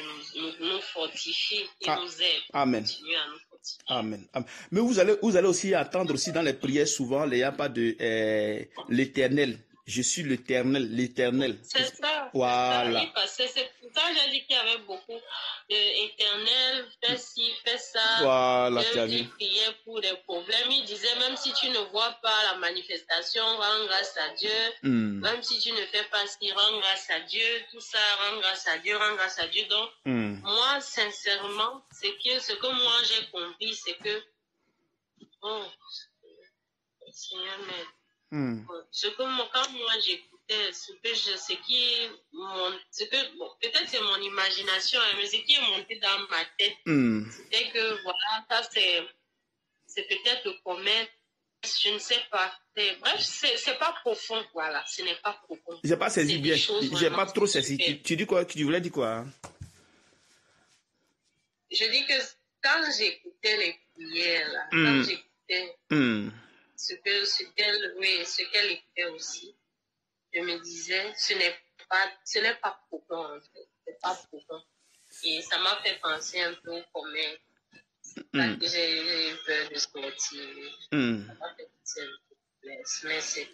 nous fortifie et nous aide. Amen. Continue à nous fortifier. Amen. Mais vous allez aussi attendre aussi dans les prières, souvent, il n'y a pas de l'Éternel. Je suis l'Éternel. C'est ça. Voilà. C'est pour ça que j'ai dit qu'il y avait beaucoup d'Éternel, fais ci, fais ça. Voilà, tu as vu. Il priait pour des problèmes. Il disait, même si tu ne vois pas la manifestation, rends grâce à Dieu. Même si tu ne fais pas ci, rends grâce à Dieu. Tout ça, rends grâce à Dieu, rends grâce à Dieu. Donc, moi, sincèrement, ce que moi j'ai compris, c'est que, Seigneur m'aide. Quand moi j'écoutais, peut-être c'est mon imagination, mais ce qui est monté dans ma tête, c'était que voilà, ça c'est peut-être le commerce, je ne sais pas. Bref, c'est pas profond, voilà, ce n'est pas profond. J'ai pas saisi bien, j'ai pas trop saisi. Tu dis quoi? Tu voulais dire quoi? Hein? Je dis que quand j'écoutais les prières, là, quand j'écoutais ce qu'elle écoutait aussi, je me disais, ce n'est pas profond en fait, c'est pas profond. Et ça m'a fait penser un peu au commerce. J'ai eu peur de sortir. Ça m'a fait penser un peu. Mais c'est...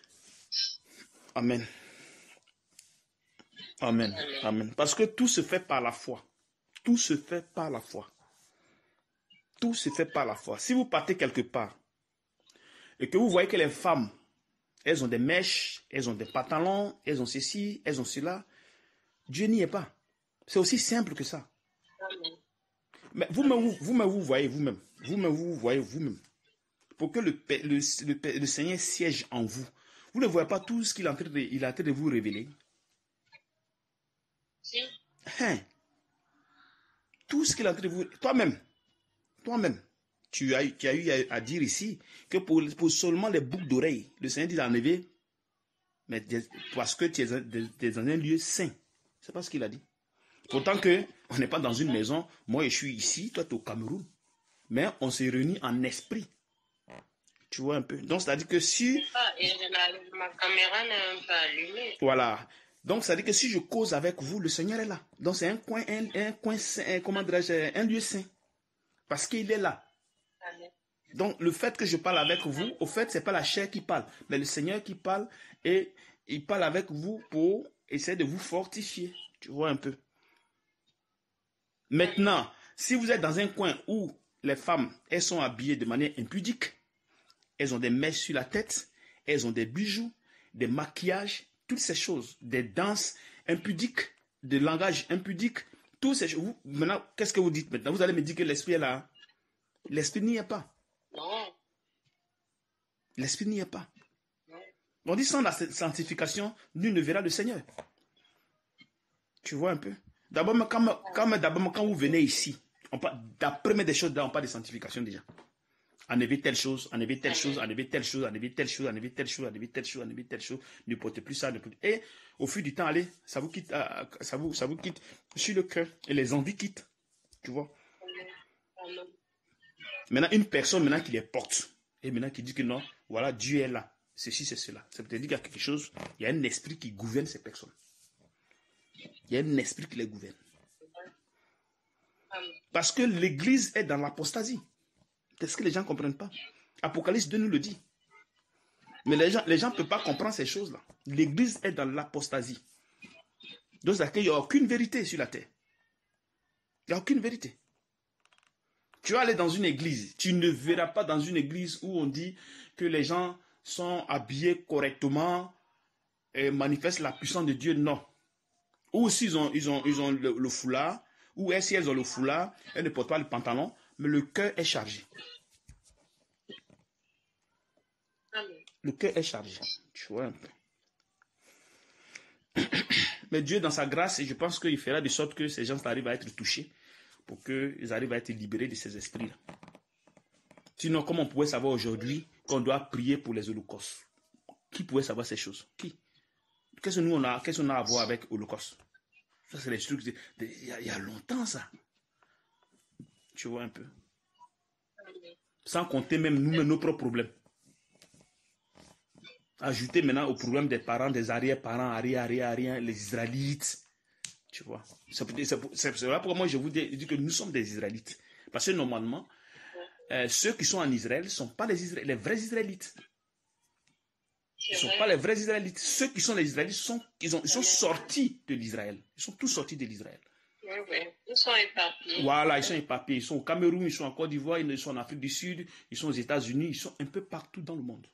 Amen. Parce que tout se fait par la foi. Tout se fait par la foi. Tout se fait par la foi. Si vous partez quelque part et que vous voyez que les femmes, elles ont des mèches, elles ont des pantalons, elles ont ceci, elles ont cela, Dieu n'y est pas. C'est aussi simple que ça. Amen. Mais vous voyez vous-même. Vous voyez vous-même. Pour que le Seigneur siège en vous. Vous ne voyez pas tout ce qu'il est en train de vous révéler. Si. Tout ce qu'il est en train de vous... Toi-même, tu as eu à dire ici que pour seulement les boucles d'oreilles, le Seigneur dit d'enlever, mais parce que tu es dans un lieu saint. C'est pas ce qu'il a dit. Pourtant on n'est pas dans une maison, moi je suis ici, toi tu es au Cameroun, mais on s'est réunis en esprit. Tu vois un peu. Donc c'est-à-dire que si... Ma caméra n'est un peu allumée. Voilà. Donc c'est-à-dire que si je cause avec vous, le Seigneur est là. Donc c'est un coin saint, comment dirais-je, un lieu saint. Parce qu'il est là. Amen. Donc, le fait que je parle avec vous, au fait, ce n'est pas la chair qui parle, mais le Seigneur qui parle et il parle avec vous pour essayer de vous fortifier. Tu vois un peu. Maintenant, si vous êtes dans un coin où les femmes, elles sont habillées de manière impudique, elles ont des mèches sur la tête, elles ont des bijoux, des maquillages, toutes ces choses, des danses impudiques, des langages impudiques, tous ces choses. Maintenant, qu'est-ce que vous dites maintenant? Vous allez me dire que l'esprit est là. L'esprit n'y est pas. Non. L'esprit n'y est pas. On dit sans la sanctification, nul ne verra le Seigneur. Tu vois un peu? D'abord, quand vous venez ici, d'après des choses, on parle de sanctification déjà. Enlever telle chose, enlever telle chose, enlever telle chose, enlever telle chose, enlever telle chose, enlever telle chose, enlever telle chose, ne portez plus ça, ne portez... Et au fil du temps, allez, ça vous quitte, ça vous quitte sur le cœur et les envies quittent. Tu vois? Maintenant, une personne maintenant qui les porte et maintenant qui dit que non, voilà, Dieu est là. Ceci, c'est cela. Ça veut dire qu'il y a quelque chose, il y a un esprit qui gouverne ces personnes. Il y a un esprit qui les gouverne. Parce que l'église est dans l'apostasie. C'est ce que les gens ne comprennent pas. Apocalypse 2 nous le dit. Mais les gens ne peuvent pas comprendre ces choses-là. L'église est dans l'apostasie. Donc, il n'y a aucune vérité sur la terre. Il n'y a aucune vérité. Tu vas aller dans une église, tu ne verras pas dans une église où on dit que les gens sont habillés correctement et manifestent la puissance de Dieu. Non. Ou s'ils ont le foulard, ou si elles ont le foulard, elles ne portent pas le pantalon, mais le cœur est chargé. Le cœur est chargé. Tu vois un peu. Mais Dieu, dans sa grâce, je pense qu'il fera de sorte que ces gens arrivent à être touchés pour qu'ils arrivent à être libérés de ces esprits-là. Sinon, comment on pouvait savoir aujourd'hui qu'on doit prier pour les holocaustes? Qui pouvait savoir ces choses? Qui? Qu'est-ce qu'on a à voir avec l'Holocauste? Ça, c'est les trucs il y a longtemps, ça. Tu vois un peu. Sans compter même nous, nos propres problèmes. Ajouter maintenant au problème des parents, des arrière-parents, les Israélites. Tu vois. C'est là pourquoi moi je vous dis que nous sommes des Israélites. Parce que normalement, ceux qui sont en Israël ne sont pas les vrais Israélites. Ils ne sont pas les vrais Israélites. Ceux qui sont les Israélites, ils sont sortis de l'Israël. Ils sont tous sortis de l'Israël. Oui. Ils sont éparpillés. Voilà, ils sont éparpillés. Ils sont au Cameroun, ils sont en Côte d'Ivoire, ils sont en Afrique du Sud, ils sont aux États-Unis, ils sont un peu partout dans le monde.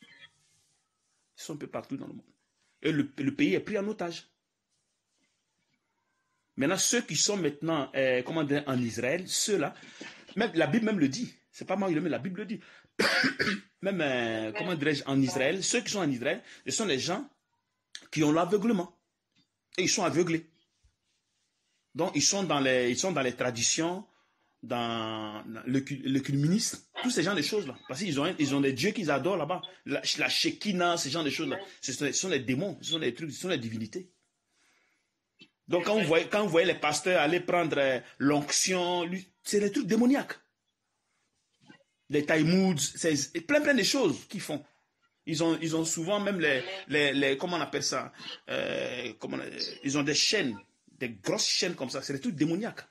Ils sont un peu partout dans le monde. Et le pays est pris en otage. Maintenant, ceux qui sont maintenant en Israël, ceux-là, même la Bible même le dit. C'est pas moi, mais la Bible le dit. Même, comment dirais-je, en Israël, ceux qui sont en Israël, ce sont les gens qui ont l'aveuglement. Et ils sont aveuglés. Donc, ils sont dans les traditions, dans le communisme, tous ces genres de choses-là. Parce qu'ils ont des dieux qu'ils adorent là-bas. La Shekinah, ces genres de choses-là. Ce sont les démons, ce sont les trucs, ce sont les divinités. Donc, quand vous voyez les pasteurs aller prendre l'onction, c'est des trucs démoniaques. Les Taïmouds, c'est plein de choses qu'ils font. Ils ont souvent même les comment on appelle ça, ils ont des chaînes, des grosses chaînes comme ça. C'est des trucs démoniaques.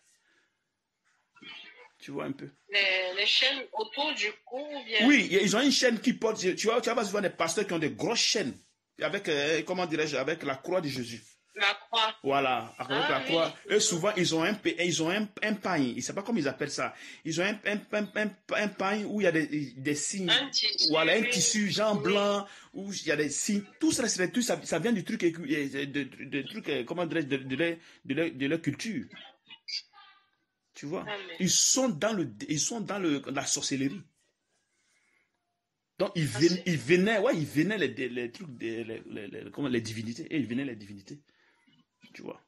Tu vois un peu. Les chaînes autour du cou ou bien... Oui, ils ont une chaîne qui porte. Tu vas souvent des pasteurs qui ont des grosses chaînes avec, comment dirais-je, avec la croix de Jésus. La croix. Voilà, avec la croix. Eux, souvent, ils ont un pagne. Je ne sais pas comment ils appellent ça. Ils ont un pagne où il y a des signes. Un tissu. Voilà, un tissu, genre blanc, où il y a des signes. Tout ça, ça vient du truc, comment dirais-je, de leur culture. Tu vois? Ils sont dans la sorcellerie. Donc, ils venaient les trucs, les divinités. Et ils venaient les divinités. Tu vois.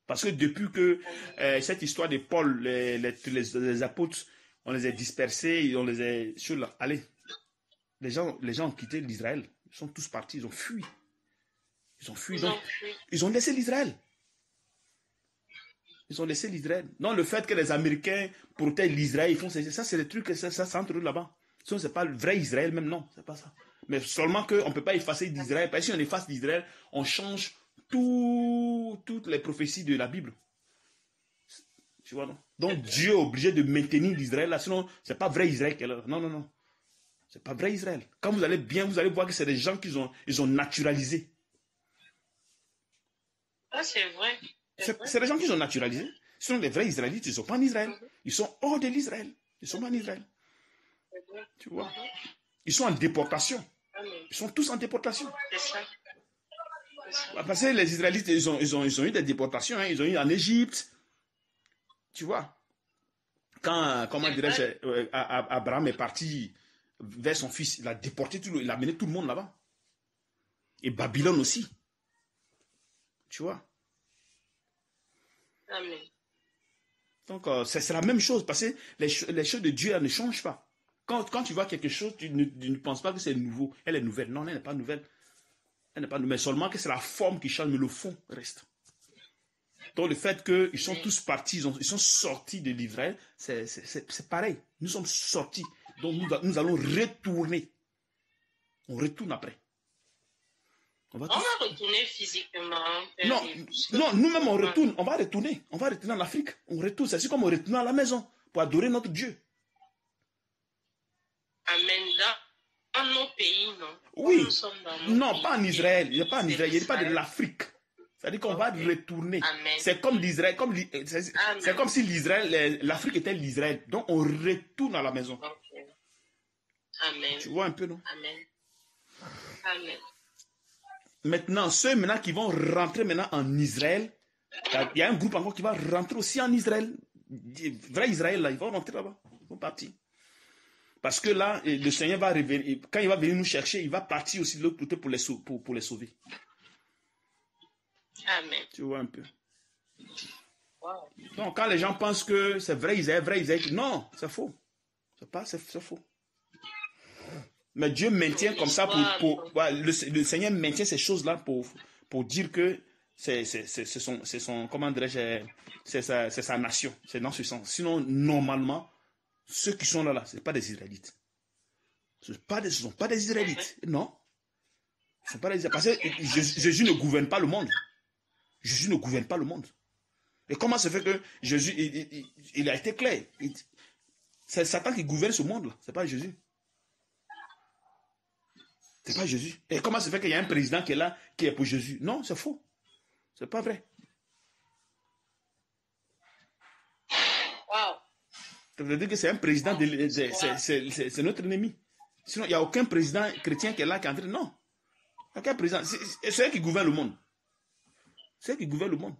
Parce que depuis que cette histoire de Paul, les apôtres, on les a dispersés, on les a... Allez, les gens ont quitté l'Israël. Ils sont tous partis, ils ont fui. Ils ont laissé l'Israël. Ils ont laissé l'Israël. Non, le fait que les Américains protègent l'Israël, ils font ça, c'est des trucs, ça entre eux là-bas. Sinon, ce n'est pas le vrai Israël même, non, c'est pas ça. Mais seulement qu'on ne peut pas effacer d'Israël. Parce que si on efface d'Israël, on change toutes les prophéties de la Bible. Tu vois, non? Donc Dieu est obligé de maintenir l'Israël là, sinon, ce n'est pas vrai Israël qu'elle a. Non. Ce n'est pas vrai Israël. Quand vous allez bien, vous allez voir que c'est des gens qu'ils ont naturalisés. Ah, c'est vrai. C'est des gens qui ont naturalisés. Sinon, les vrais Israélites, ils ne sont pas en Israël. Ils sont hors de l'Israël. Ils ne sont pas en Israël. Tu vois? Ils sont en déportation. Ils sont tous en déportation. C'est ça. Parce que les Israélites, ils ont eu des déportations. Hein. Ils ont eu en Égypte. Tu vois. Quand, comment dirais-je, Abraham est parti vers son fils, il a déporté tout, il a mené tout le monde là-bas. Et Babylone aussi. Tu vois. Amen. Donc, c'est la même chose, parce que les choses de Dieu, elles ne changent pas. Quand tu vois quelque chose, tu ne penses pas que c'est nouveau. Elle est nouvelle. Non, elle n'est pas nouvelle. Elle n'est pas nouvelle. Seulement que c'est la forme qui change, mais le fond reste. Donc, le fait qu'ils sont tous partis, ils sont sortis de l'Israël, c'est pareil. Nous sommes sortis. Donc, nous allons retourner. On retourne après. On va retourner physiquement. Non, nous-mêmes on retourne. On va retourner. On va retourner en Afrique. On retourne. C'est comme on retourne à la maison pour adorer notre Dieu. Amen. Dans nos pays, non. Oui. Non, pas en Israël. Il n'y a pas en Israël. Il n'y a pas de l'Afrique. C'est-à-dire qu'on va retourner. C'est comme l'Israël. C'est comme si l'Afrique était l'Israël. Donc on retourne à la maison. Okay. Amen. Tu vois un peu, non? Amen. Amen. Maintenant, ceux maintenant qui vont rentrer maintenant en Israël, il y a un groupe encore qui va rentrer aussi en Israël. Vrai Israël, là, ils vont rentrer là-bas. Ils vont partir. Parce que là, le Seigneur va revenir. Quand il va venir nous chercher, il va partir aussi de l'autre côté pour les sauver. Amen. Tu vois un peu. Wow. Donc, quand les gens pensent que c'est vrai Israël, non, c'est faux. C'est faux. Mais Dieu maintient comme ça le Seigneur maintient ces choses-là pour dire que c'est son comment dirais-je, c'est sa nation. C'est dans ce sens. Sinon, normalement, ceux qui sont là, ce ne sont pas des Israélites. Ce ne sont pas des Israélites. Non. Ce ne sont pas des Israélites. Parce que Jésus ne gouverne pas le monde. Jésus ne gouverne pas le monde. Et comment se fait que Jésus, il a été clair. C'est Satan qui gouverne ce monde-là. Ce n'est pas Jésus. C'est pas Jésus. Et comment se fait qu'il y a un président qui est là, qui est pour Jésus? Non, c'est faux. C'est pas vrai. Wow. Ça veut dire que c'est un président, c'est notre ennemi. Sinon, il n'y a aucun président chrétien qui est là, qui est en train de... Non. Aucun président. C'est eux qui gouvernent le monde. C'est eux qui gouvernent le monde.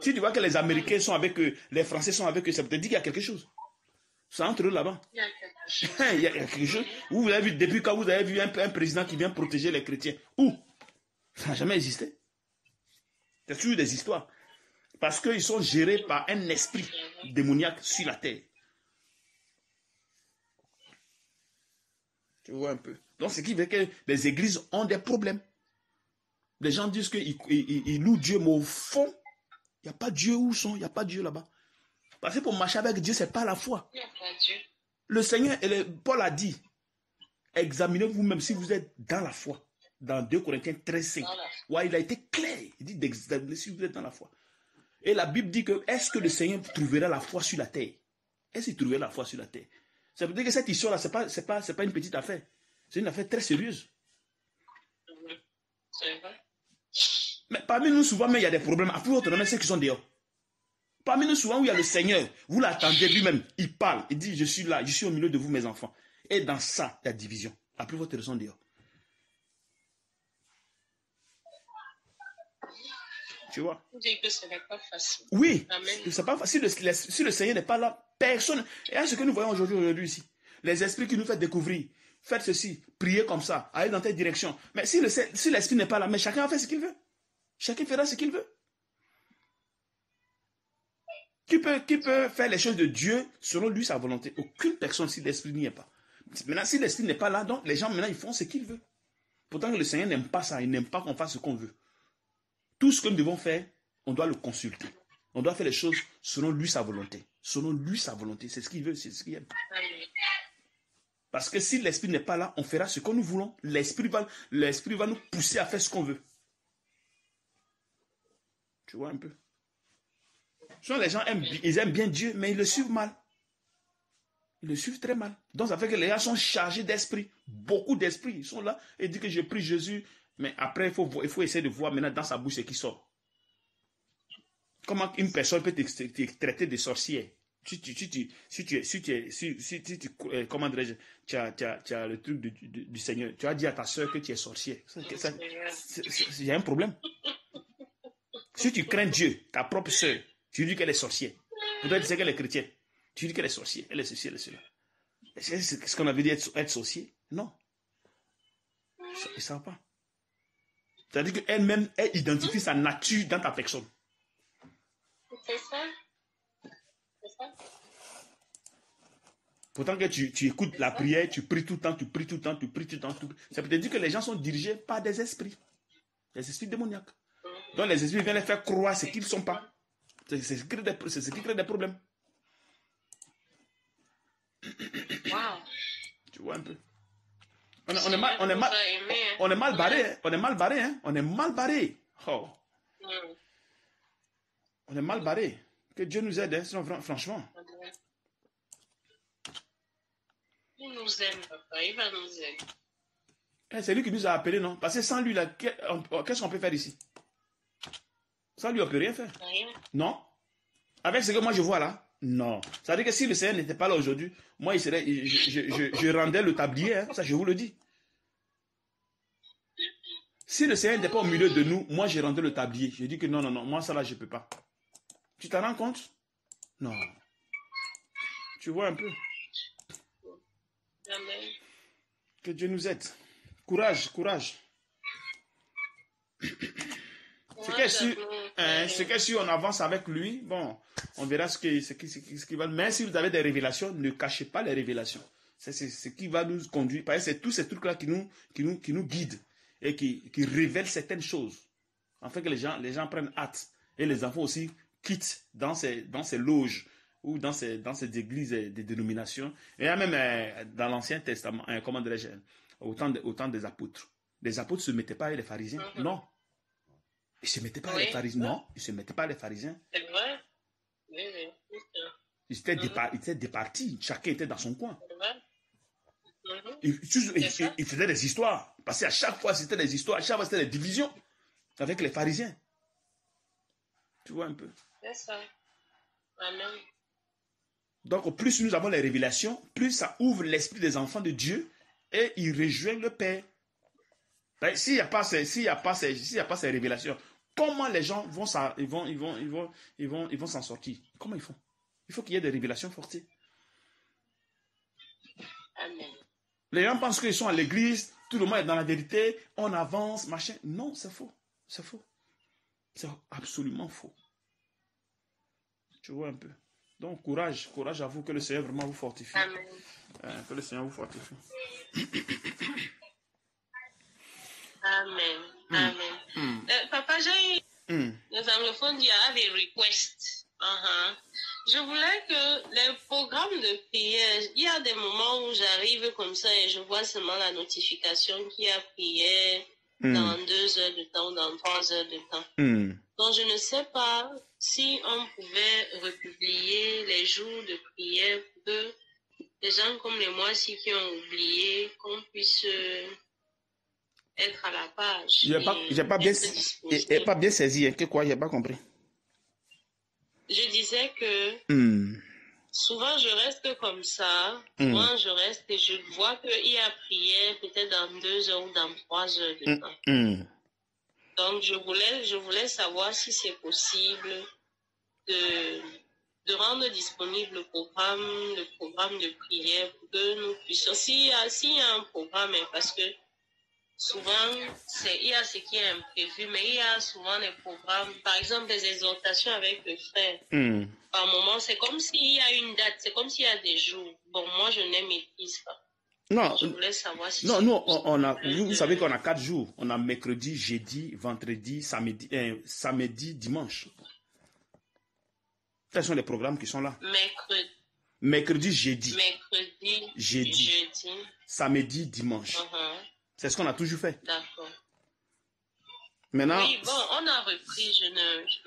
Si tu vois que les Américains sont avec eux, les Français sont avec eux, ça peut te dire qu'il y a quelque chose. C'est entre eux là-bas. Il y a quelque chose. Il y a quelque chose. Vous avez vu, depuis quand vous avez vu un président qui vient protéger les chrétiens? Où? Ça n'a jamais existé. C'est toujours des histoires. Parce qu'ils sont gérés par un esprit démoniaque sur la terre. Tu vois un peu. Donc, ce qui fait que les églises ont des problèmes. Les gens disent qu'ils louent Dieu, mais au fond, il n'y a pas Dieu où ils sont. Il n'y a pas Dieu là-bas. Parce que pour marcher avec Dieu, ce n'est pas la foi. Il n'y a pas Dieu. Le Seigneur, Paul a dit, examinez vous-même si vous êtes dans la foi. Dans 2 Corinthiens 13:5. Ouais, il a été clair. Il dit d'examiner si vous êtes dans la foi. Et la Bible dit que, est-ce que le Seigneur trouvera la foi sur la terre? Est-ce qu'il trouverait la foi sur la terre? Ça veut dire que cette histoire-là, ce n'est pas une petite affaire. C'est une affaire très sérieuse. C'est vrai. Mais parmi nous, souvent, il y a des problèmes. À plus haute, ceux qui sont dehors. Parmi nous, souvent, où il y a le Seigneur, vous l'attendez lui-même, il parle, il dit, je suis là, je suis au milieu de vous, mes enfants. Et dans ça, il y a division. À plus votre raison dehors. Tu vois? Vous dites que ce n'est pas facile. Oui, Amen. c'est pas facile. Si le Seigneur n'est pas là, personne. Et ce que nous voyons aujourd'hui ici, les esprits qui nous font découvrir, faites ceci, priez comme ça, allez dans telle direction. Mais si l'esprit n'est pas là, mais chacun fait ce qu'il veut. Chacun fera ce qu'il veut. Qui peut faire les choses de Dieu selon lui sa volonté? Aucune personne si l'esprit n'y est pas. Maintenant, si l'esprit n'est pas là, donc les gens maintenant ils font ce qu'ils veulent. Pourtant le Seigneur n'aime pas ça, il n'aime pas qu'on fasse ce qu'on veut. Tout ce que nous devons faire, on doit le consulter. On doit faire les choses selon lui sa volonté. Selon lui sa volonté, c'est ce qu'il veut, c'est ce qu'il aime. Parce que si l'esprit n'est pas là, on fera ce que nous voulons. L'esprit va nous pousser à faire ce qu'on veut. Tu vois un peu? Souvent, les gens aiment bien Dieu, mais ils le suivent mal. Ils le suivent très mal. Donc, ça fait que les gens sont chargés d'esprit. Beaucoup d'esprits. Ils sont là et disent que je prie Jésus. Mais après, il faut essayer de voir maintenant dans sa bouche ce qui sort. Comment une personne peut te traiter de sorcière? Comment dirais-je, tu as le truc du Seigneur, tu as dit à ta soeur que tu es sorcier. Il y a un problème. Si tu crains Dieu, ta propre soeur, tu dis qu'elle est sorcière. Peut-être tu sais qu'elle est chrétienne. Tu dis qu'elle est sorcière, elle est ceci, elle est cela. C'est ce qu'on avait dit être sorcier? Non. Ils ne savent pas. C'est-à-dire qu'elle-même, elle identifie sa nature dans ta personne. C'est ça. C'est ça. Pourtant que tu écoutes la prière, tu pries tout le temps, tu pries tout le temps, tu pries tout le temps. Ça peut te dire que les gens sont dirigés par des esprits démoniaques. Donc les esprits viennent les faire croire ce qu'ils ne sont pas. C'est ce qui crée des problèmes. Wow. Tu vois un peu. On est mal barré. Hein. On est mal barré. Hein. On est mal barré. Oh. On est mal barré. Que Dieu nous aide, hein, sinon, franchement. Il nous aime, papa. Il va nous aider. C'est lui qui nous a appelés, non? Parce que sans lui, qu'est-ce qu'on peut faire ici? Sans lui, on ne peut rien faire. Rien. Non? Avec ce que moi je vois là? Non. Ça veut dire que si le Seigneur n'était pas là aujourd'hui, moi, je rendais le tablier. Hein, ça, je vous le dis. Si le Seigneur n'était pas au milieu de nous, moi, je rendais le tablier. Je dis que non, moi, ça là, je ne peux pas. Tu t'en rends compte? Non. Tu vois un peu? Amen. Que Dieu nous aide. Courage. C'est que si on avance avec lui, bon, on verra ce qui va. Mais si vous avez des révélations, ne cachez pas les révélations. C'est ce qui va nous conduire. Parce que c'est tous ces trucs-là qui nous guident et qui révèlent certaines choses. En fait que les gens prennent hâte. Et les enfants aussi quittent dans ces loges ou dans ces églises des dénominations. Et il y a même dans l'Ancien Testament, comment dirais-je, au temps des apôtres. Les apôtres ne se mettaient pas avec les pharisiens. Non. Ils ne se mettaient pas avec les pharisiens. Non, ils ne se mettaient pas avec les pharisiens. C'est vrai. Oui. Ils étaient départis. Chacun était dans son coin. C'est vrai. Ils faisaient des histoires. Parce qu'à chaque fois, c'était des histoires. À chaque fois, c'était des divisions avec les pharisiens. Tu vois un peu. C'est ça. Amen. Donc, plus nous avons les révélations, plus ça ouvre l'esprit des enfants de Dieu et ils rejoignent le Père. S'il n'y a pas ces révélations, comment les gens vont s'en sortir? Comment ils font? Il faut qu'il y ait des révélations forcées. Amen. Les gens pensent qu'ils sont à l'église, tout le monde est dans la vérité, on avance, machin. Non, c'est faux. C'est faux. C'est absolument faux. Tu vois un peu. Donc, courage à vous, que le Seigneur vraiment vous fortifie. Amen. Que le Seigneur vous fortifie. Amen. Papa, les anglophones disent I have a request. Je voulais que les programmes de prière, il y a des moments où j'arrive comme ça et je vois seulement la notification qu'il y a prière dans 2 heures de temps ou dans 3 heures de temps. Donc, je ne sais pas si on pouvait republier les jours de prière pour que les gens comme les moi, qui ont oublié, qu'on puisse être à la page. J'ai pas bien saisi. Hein. Que quoi? J'ai pas compris. Je disais que souvent je reste comme ça. Souvent je reste et je vois qu'il y a prière peut-être dans 2 heures ou dans 3 heures de temps. Donc je voulais savoir si c'est possible de rendre disponible le programme de prière pour que nous puissions. S'il y a un programme, parce que souvent, il y a ce qui est imprévu, mais il y a souvent des programmes, par exemple des exhortations avec le frère. Par moment, c'est comme s'il y a une date, c'est comme s'il y a des jours. Bon, moi, je ne maîtrise pas. Non, je voulais savoir si vous savez qu'on a 4 jours. On a mercredi, jeudi, vendredi, samedi, dimanche. Quels sont les programmes qui sont là? Mercredi, jeudi. Jeudi. Samedi, dimanche. C'est ce qu'on a toujours fait. D'accord. Maintenant, oui, bon, on a repris.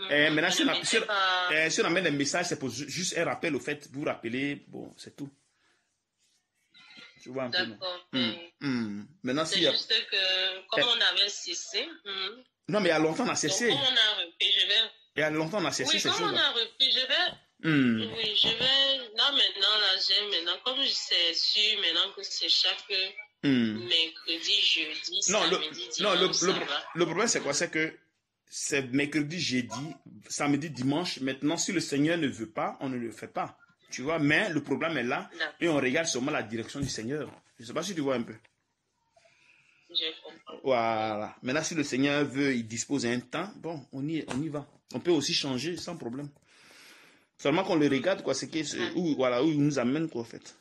Maintenant, si on amène des messages, c'est pour juste un rappel au fait. Vous rappelez, bon, c'est tout. Tu vois un peu. D'accord. Maintenant, c'est juste que, comme on avait cessé. Non, mais il y a longtemps, on a cessé. Donc, comme on a repris, il y a longtemps, on a cessé ces choses-là. Oui, comme on a repris, Oui, je vais, là maintenant, comme c'est sûr maintenant que c'est chaque mercredi, jeudi, samedi, dimanche, le problème c'est quoi? C'est que c'est mercredi, jeudi, samedi, dimanche. Maintenant, si le Seigneur ne veut pas, on ne le fait pas. Tu vois, mais le problème est là et on regarde seulement la direction du Seigneur. Je ne sais pas si tu vois un peu. Je comprends. Voilà. Maintenant, si le Seigneur veut, il dispose un temps, bon, on y va. On peut aussi changer sans problème. Seulement qu'on le regarde, quoi, c'est où il nous amène, quoi, en fait.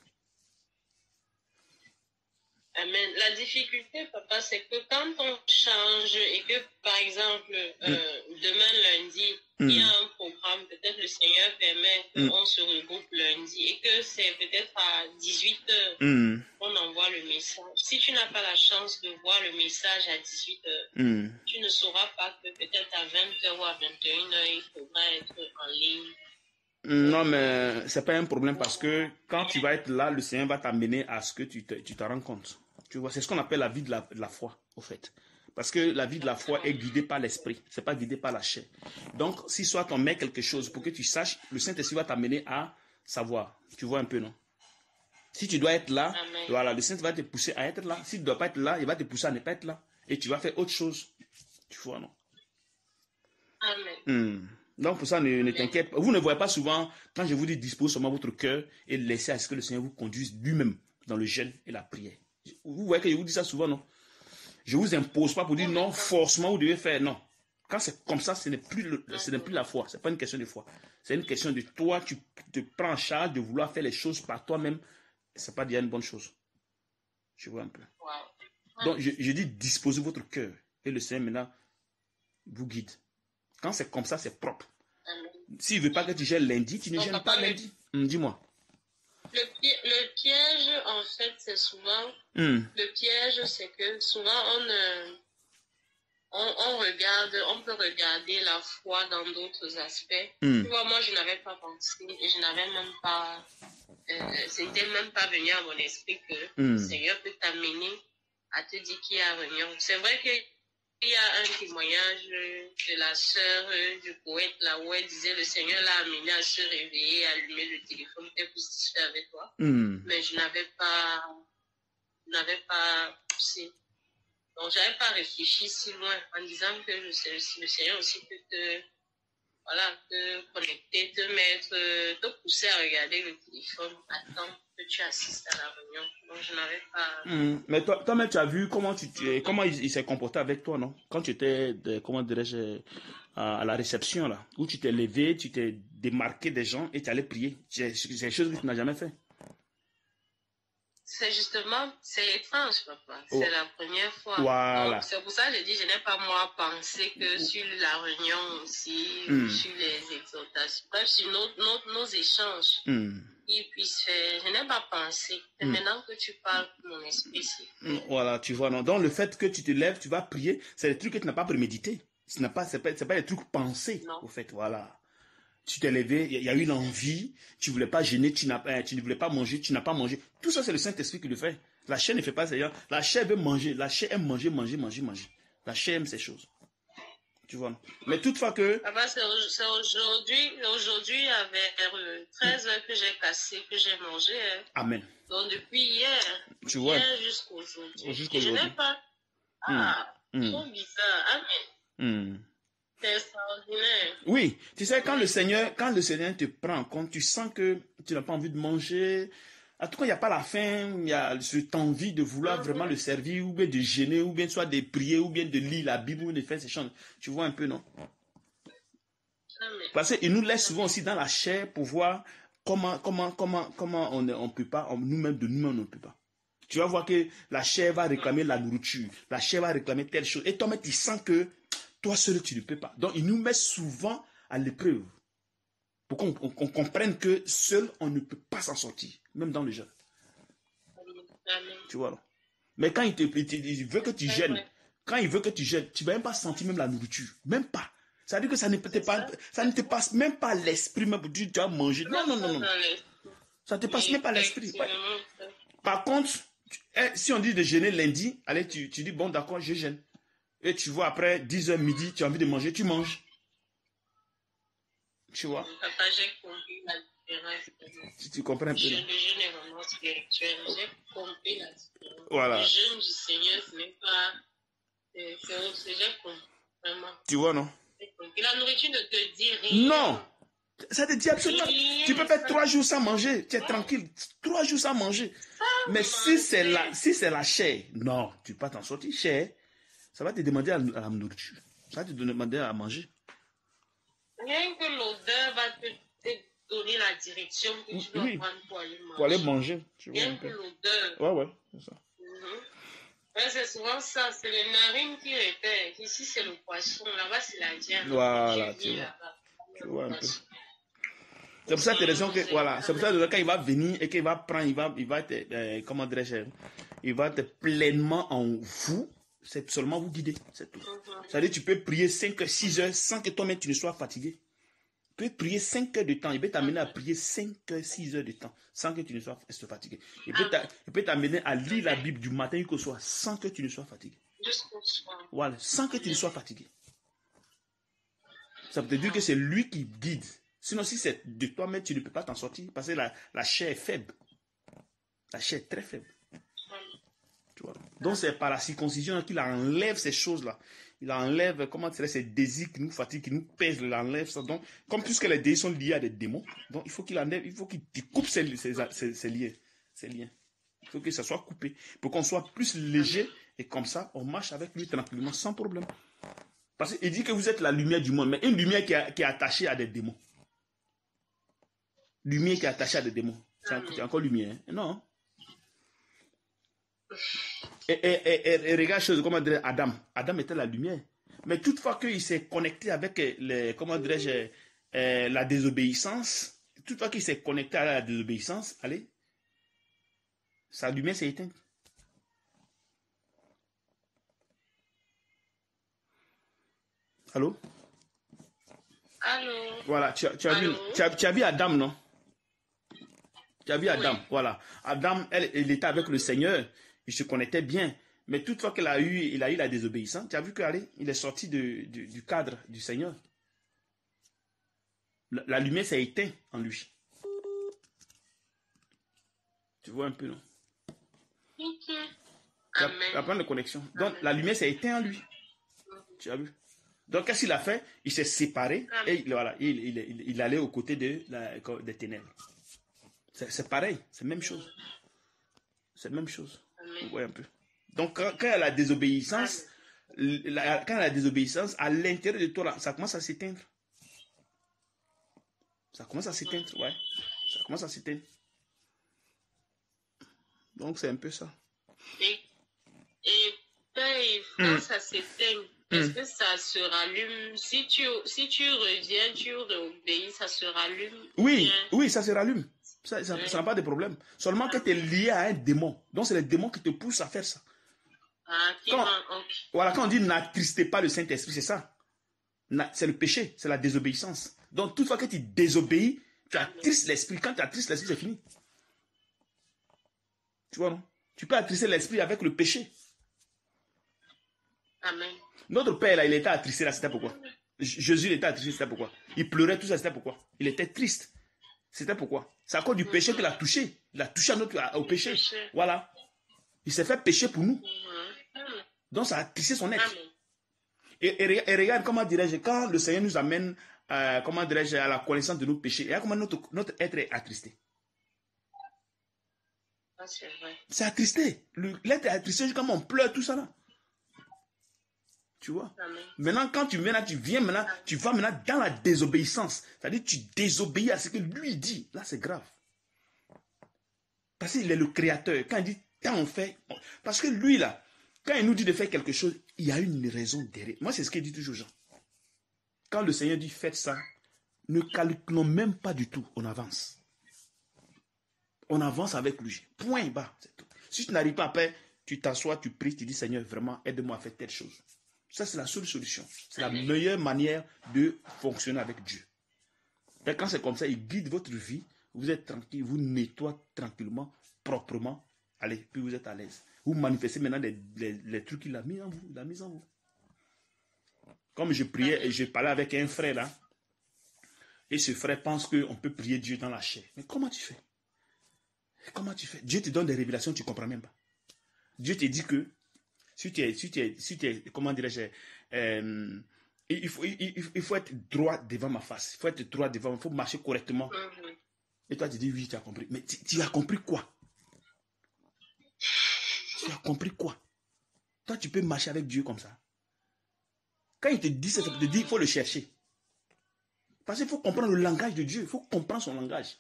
Amen. La difficulté, papa, c'est que quand on change et que, par exemple, demain lundi, il y a un programme, peut-être le Seigneur permet qu'on se regroupe lundi et que c'est peut-être à 18h qu'on envoie le message. Si tu n'as pas la chance de voir le message à 18h, tu ne sauras pas que peut-être à 20h ou à 21h, il faudra être en ligne. Non, mais c'est pas un problème parce que quand tu vas être là, le Seigneur va t'amener à ce que tu te rends compte. Tu vois, c'est ce qu'on appelle la vie de la foi, au fait. Parce que la vie de la foi est guidée par l'esprit, c'est pas guidée par la chair. Donc, si soit on met quelque chose pour que tu saches, le Saint-Esprit va t'amener à savoir. Tu vois un peu, non? Si tu dois être là, voilà, le Saint va te pousser à être là. Si tu ne dois pas être là, il va te pousser à ne pas être là. Et tu vas faire autre chose. Tu vois, non? Amen. Donc, pour ça, ne t'inquiète pas. Vous ne voyez pas souvent, quand je vous dis dispose seulement votre cœur et laissez à ce que le Seigneur vous conduise lui-même dans le jeûne et la prière. Vous voyez que je vous dis ça souvent, non? Je ne vous impose pas pour dire non, forcément vous devez faire. Non. Quand c'est comme ça, ce n'est plus la foi. Ce n'est pas une question de foi. C'est une question de toi, tu te prends en charge de vouloir faire les choses par toi-même. Ce n'est pas déjà une bonne chose. Je vois un peu. Donc, je dis disposez votre cœur et le Seigneur maintenant vous guide. Quand c'est comme ça, c'est propre. S'il ne veut pas que tu gênes lundi, tu ne gênes pas lundi. Dis-moi. Le piège, en fait, c'est souvent... Le piège, c'est que souvent, on peut regarder la foi dans d'autres aspects. Tu vois, moi, je n'avais pas pensé et je n'avais même pas... c'était même pas venu à mon esprit que le Seigneur peut t'amener à te dire qu'il y a réunion. C'est vrai que il y a un témoignage de la sœur du poète là où elle disait le Seigneur l'a amené à se réveiller, à allumer le téléphone et pour discuter avec toi. Mais je n'avais pas poussé. Donc je n'avais pas réfléchi si loin en disant que le Seigneur aussi peut te connecter, te pousser à regarder le téléphone, attendre que tu assistes à la réunion. Donc je n'avais pas... Mais toi-même, tu as vu comment il s'est comporté avec toi, non? Quand tu étais, comment dirais-je, à la réception, là, où tu t'es levé, tu t'es démarqué des gens et tu allais prier. C'est des choses que tu n'as jamais fait. C'est justement, c'est étrange, papa. C'est la première fois. Voilà. C'est pour ça que je dis, je n'ai pas moi pensé que sur la réunion aussi, sur les exhortations, bref, sur nos échanges, ils puissent faire. Je n'ai pas pensé. C'est maintenant que tu parles, mon esprit. Voilà, tu vois, non. Donc le fait que tu te lèves, tu vas prier, c'est des trucs que tu n'as pas prémédité. C'est pas des trucs pensés, au fait, voilà. Tu t'es levé, il y a eu l'envie, tu ne voulais pas gêner, tu ne voulais pas manger, tu n'as pas mangé. Tout ça, c'est le Saint-Esprit qui le fait. La chair ne fait pas ça. La chair veut manger. La chair aime manger. La chair aime ces choses. Tu vois. Mais toutefois que... C'est aujourd'hui, vers 13h que j'ai cassé, que j'ai mangé. Amen. Donc depuis hier, jusqu'à aujourd'hui. Je n'ai pas... trop bizarre. Amen. C'est extraordinaire. Oui, tu sais, quand le Seigneur te prend en compte, tu sens que tu n'as pas envie de manger. En tout cas, il n'y a pas la faim, il y a cette envie de vouloir vraiment le servir, ou bien de gêner, ou bien soit de prier, ou bien de lire la Bible, ou de faire ces choses. Tu vois un peu, non? Parce qu'il nous laisse souvent aussi dans la chair pour voir comment on ne peut pas, nous-mêmes on ne peut pas. Tu vas voir que la chair va réclamer la nourriture, la chair va réclamer telle chose, et toi-même tu sens que toi seul, tu ne peux pas. Donc, il nous met souvent à l'épreuve pour qu'on comprenne que seul, on ne peut pas s'en sortir, même dans le jeûne. Tu vois, là. Mais quand il veut que tu gênes, tu ne vas même pas sentir même la nourriture. Même pas. Ça veut dire que ça ne te passe même pas l'esprit, même pour dire tu vas manger. Non. Ça ne te passe même pas l'esprit. Ouais. Par contre, si on dit de gêner lundi, allez, tu dis, bon, d'accord, je gêne. Et tu vois, après 10h midi, tu as envie de manger, tu manges. Tu vois? Papa, j'ai compris la différence. Tu comprends un peu? Le jeûne est vraiment spirituel. J'ai compris la différence. Voilà. Le jeûne du Seigneur, ce n'est pas... J'ai compris, vraiment. Tu vois, non? La nourriture ne te dit rien. Non! Ça te dit absolument. Tu peux faire 3 jours sans manger. Tu es tranquille. 3 jours sans manger. Mais si c'est la chair, non, tu ne peux pas t'en sortir. Chair, ça va te demander à la nourriture. Ça va te demander à manger. Rien que l'odeur va te donner la direction que tu dois prendre pour aller manger. Pour aller manger. Rien que l'odeur. Ouais, c'est ça. Ouais, c'est souvent ça. C'est les narines qui répètent. Ici, c'est le poisson. Là-bas, c'est la viande. Voilà, tu vois un peu. C'est pour ça que raison que voilà, c'est pour ça que quand il va venir et qu'il va prendre, il va être comment dirais-je, il va être pleinement en vous, c'est seulement vous guider, c'est tout. C'est-à-dire tu peux prier 5 heures, 6 heures sans que toi-même tu ne sois fatigué. Tu peux prier 5 heures de temps, il peut t'amener à prier 5 heures, 6 heures de temps sans que tu ne sois fatigué. Il peut t'amener à lire la Bible du matin jusqu'au soir sans que tu ne sois fatigué. Jusqu'au soir. Voilà, sans que tu ne sois fatigué. Ça veut te dire que c'est lui qui guide. Sinon, si c'est de toi-même, tu ne peux pas t'en sortir parce que la chair est faible. La chair est très faible. Tu vois? Donc, c'est par la circoncision qu'il enlève ces choses-là. Il enlève, comment dirais, ces désirs qui nous fatiguent, qui nous pèsent, il enlève ça. Donc, comme puisque les désirs sont liés à des démons, donc il faut qu'il enlève, il faut qu'il coupe ces liens. Il faut que ça soit coupé pour qu'on soit plus léger et comme ça, on marche avec lui tranquillement, sans problème. Parce qu'il dit que vous êtes la lumière du monde, mais une lumière qui est attachée à des démons. Lumière qui est attachée à des démons. C'est encore lumière. Hein? Non. Et regarde chose, comment dire, Adam. Adam était la lumière. Mais toutefois qu'il s'est connecté avec comment dirais-je, la désobéissance, toutefois qu'il s'est connecté à la désobéissance, allez, sa lumière s'est éteinte. Allô? Allô? Voilà, tu as vu Adam, non? Tu as vu Adam, voilà. Adam, il était avec le Seigneur, il se connectait bien. Mais toutefois qu'il a eu la désobéissance, tu as vu qu'il est sorti du cadre du Seigneur. La lumière s'est éteinte en lui. Tu vois un peu, non? Amen. Il y a plein de connexions. Donc, la lumière s'est éteinte en lui. Tu as vu? Donc, qu'est-ce qu'il a fait? Il s'est séparé et voilà, il allait aux côtés des ténèbres. C'est pareil, c'est la même chose. C'est la même chose. Vous voyez un peu. Donc, quand il y a la désobéissance, à l'intérieur de toi, là, ça commence à s'éteindre. Ça commence à s'éteindre, ouais. Ça commence à s'éteindre. Donc, c'est un peu ça. Et quand ça s'éteint, est-ce que ça se rallume? Si tu reviens, tu réobéis, ça se rallume? Oui, ça se rallume. Ça n'a pas de problème. Seulement que tu es lié à un démon. Donc, c'est le démon qui te pousse à faire ça. Voilà, quand on dit n'attristez pas le Saint-Esprit, c'est ça. C'est le péché, c'est la désobéissance. Donc, toute fois que tu désobéis, tu attristes l'esprit. Quand tu attristes l'esprit, c'est fini. Tu vois, non? Tu peux attrister l'esprit avec le péché. Amen. Notre père, là, il était attristé, là, c'était pourquoi? Jésus, il était attristé, c'était pourquoi? Il pleurait, tout ça, c'était pourquoi? Il était triste. C'était pourquoi? C'est à cause du péché qu'il a touché. Il a touché au péché. Voilà. Il s'est fait pécher pour nous. Donc, ça a attristé son être. Et regarde, comment dirais-je, quand le Seigneur nous amène, comment dirais-je, à la connaissance de nos péchés, regarde comment notre être est attristé. C'est vrai. C'est attristé. L'être est attristé jusqu'à on pleure, tout ça là. Tu vois? Amen. Maintenant, quand tu viens maintenant, tu vas maintenant dans la désobéissance. C'est-à-dire tu désobéis à ce que lui dit. Là, c'est grave. Parce qu'il est le créateur. Quand il dit, tant on fait. Parce que lui, là, quand il nous dit de faire quelque chose, il y a une raison derrière. Moi, c'est ce qu'il dit toujours aux gens. Quand le Seigneur dit, faites ça, ne calculons même pas du tout. On avance. On avance avec lui. Point bas. C'est tout. Si tu n'arrives pas après, tu t'assois, tu pries, tu dis, Seigneur, vraiment, aide-moi à faire telle chose. Ça, c'est la seule solution. C'est la meilleure manière de fonctionner avec Dieu. Et quand c'est comme ça, il guide votre vie, vous êtes tranquille, vous nettoie tranquillement, proprement. Allez, puis vous êtes à l'aise. Vous manifestez maintenant les trucs qu'il a mis en vous. Il a mis en vous. Comme je priais et je parlais avec un frère là, Et ce frère pense qu'on peut prier Dieu dans la chair. Mais comment tu fais? Comment tu fais? Dieu te donne des révélations, tu ne comprends même pas. Dieu te dit que si tu es comment dirais-je, il faut être droit devant ma face. Il faut être droit devant, il faut marcher correctement. Et toi, tu dis oui, tu as compris. Mais tu as compris quoi? Tu as compris quoi? Toi, tu peux marcher avec Dieu comme ça. Quand il te dit ça, ça te dit il faut le chercher. Parce qu'il faut comprendre le langage de Dieu. Il faut comprendre son langage.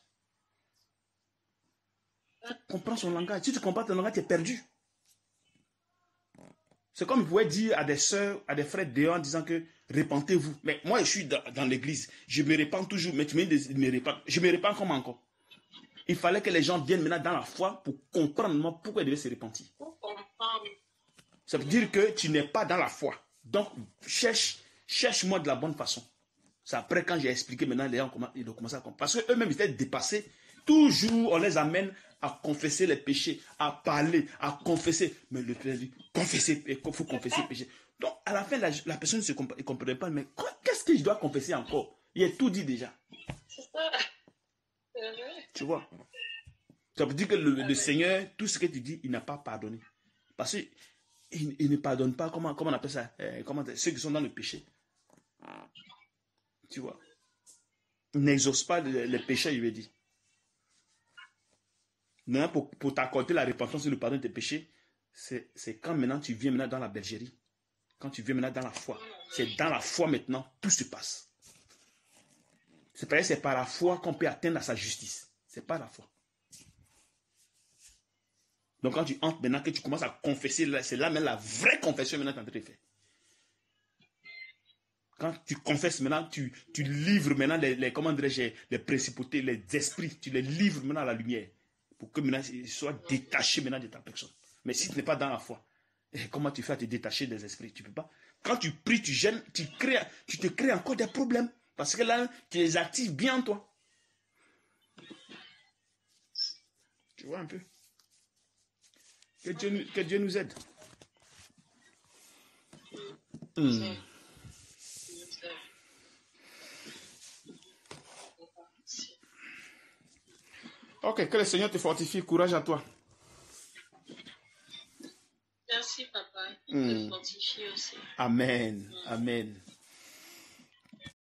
Il faut comprendre son langage. Si tu comprends ton langage, tu es perdu. C'est comme il pouvait dire à des soeurs, à des frères dehors en disant que répentez-vous. Mais moi, je suis dans l'église. Je me répands toujours. Mais tu me dis de me répandre. Je me répands comme encore. Il fallait que les gens viennent maintenant dans la foi pour comprendre pourquoi ils devaient se repentir. Ça veut dire que tu n'es pas dans la foi. Donc, cherche-moi de la bonne façon. C'est après quand j'ai expliqué, maintenant les gens ils ont commencé à comprendre. Parce qu'eux-mêmes ils étaient dépassés. Toujours, on les amène à confesser les péchés, à parler, à confesser. Mais le Père dit, confesser, il faut confesser les péchés. Donc, à la fin, la personne ne comprenait pas. Mais qu'est-ce que je dois confesser encore? Il a tout dit déjà. C'est ça. Tu vois? Ça veut dire que le Seigneur, tout ce que tu dis, il n'a pas pardonné. Parce qu'il ne pardonne pas, comment on appelle ça? Ceux qui sont dans le péché. Tu vois? Il n'exauce pas les péchés, il veut dire. Maintenant, pour t'accorder la repentance et le pardon de tes péchés, c'est quand maintenant tu viens maintenant dans la bergerie. Quand tu viens maintenant dans la foi. C'est dans la foi maintenant, tout se passe. C'est par la foi qu'on peut atteindre à sa justice. C'est pas la foi. Donc quand tu entres maintenant, que tu commences à confesser, c'est là même la vraie confession maintenant que tu es en train de faire. Quand tu confesses maintenant, tu livres maintenant les principautés, les esprits, tu les livres maintenant à la lumière. Pour que maintenant ils soient détachés maintenant de ta personne. Mais si tu n'es pas dans la foi, comment tu fais à te détacher des esprits? Tu ne peux pas. Quand tu pries, tu gênes, tu te crées encore des problèmes. Parce que là, tu les actives bien toi. Tu vois un peu? Que Dieu nous aide. Ok, que le Seigneur te fortifie. Courage à toi. Merci, papa. Il te fortifie aussi. Amen. Amen.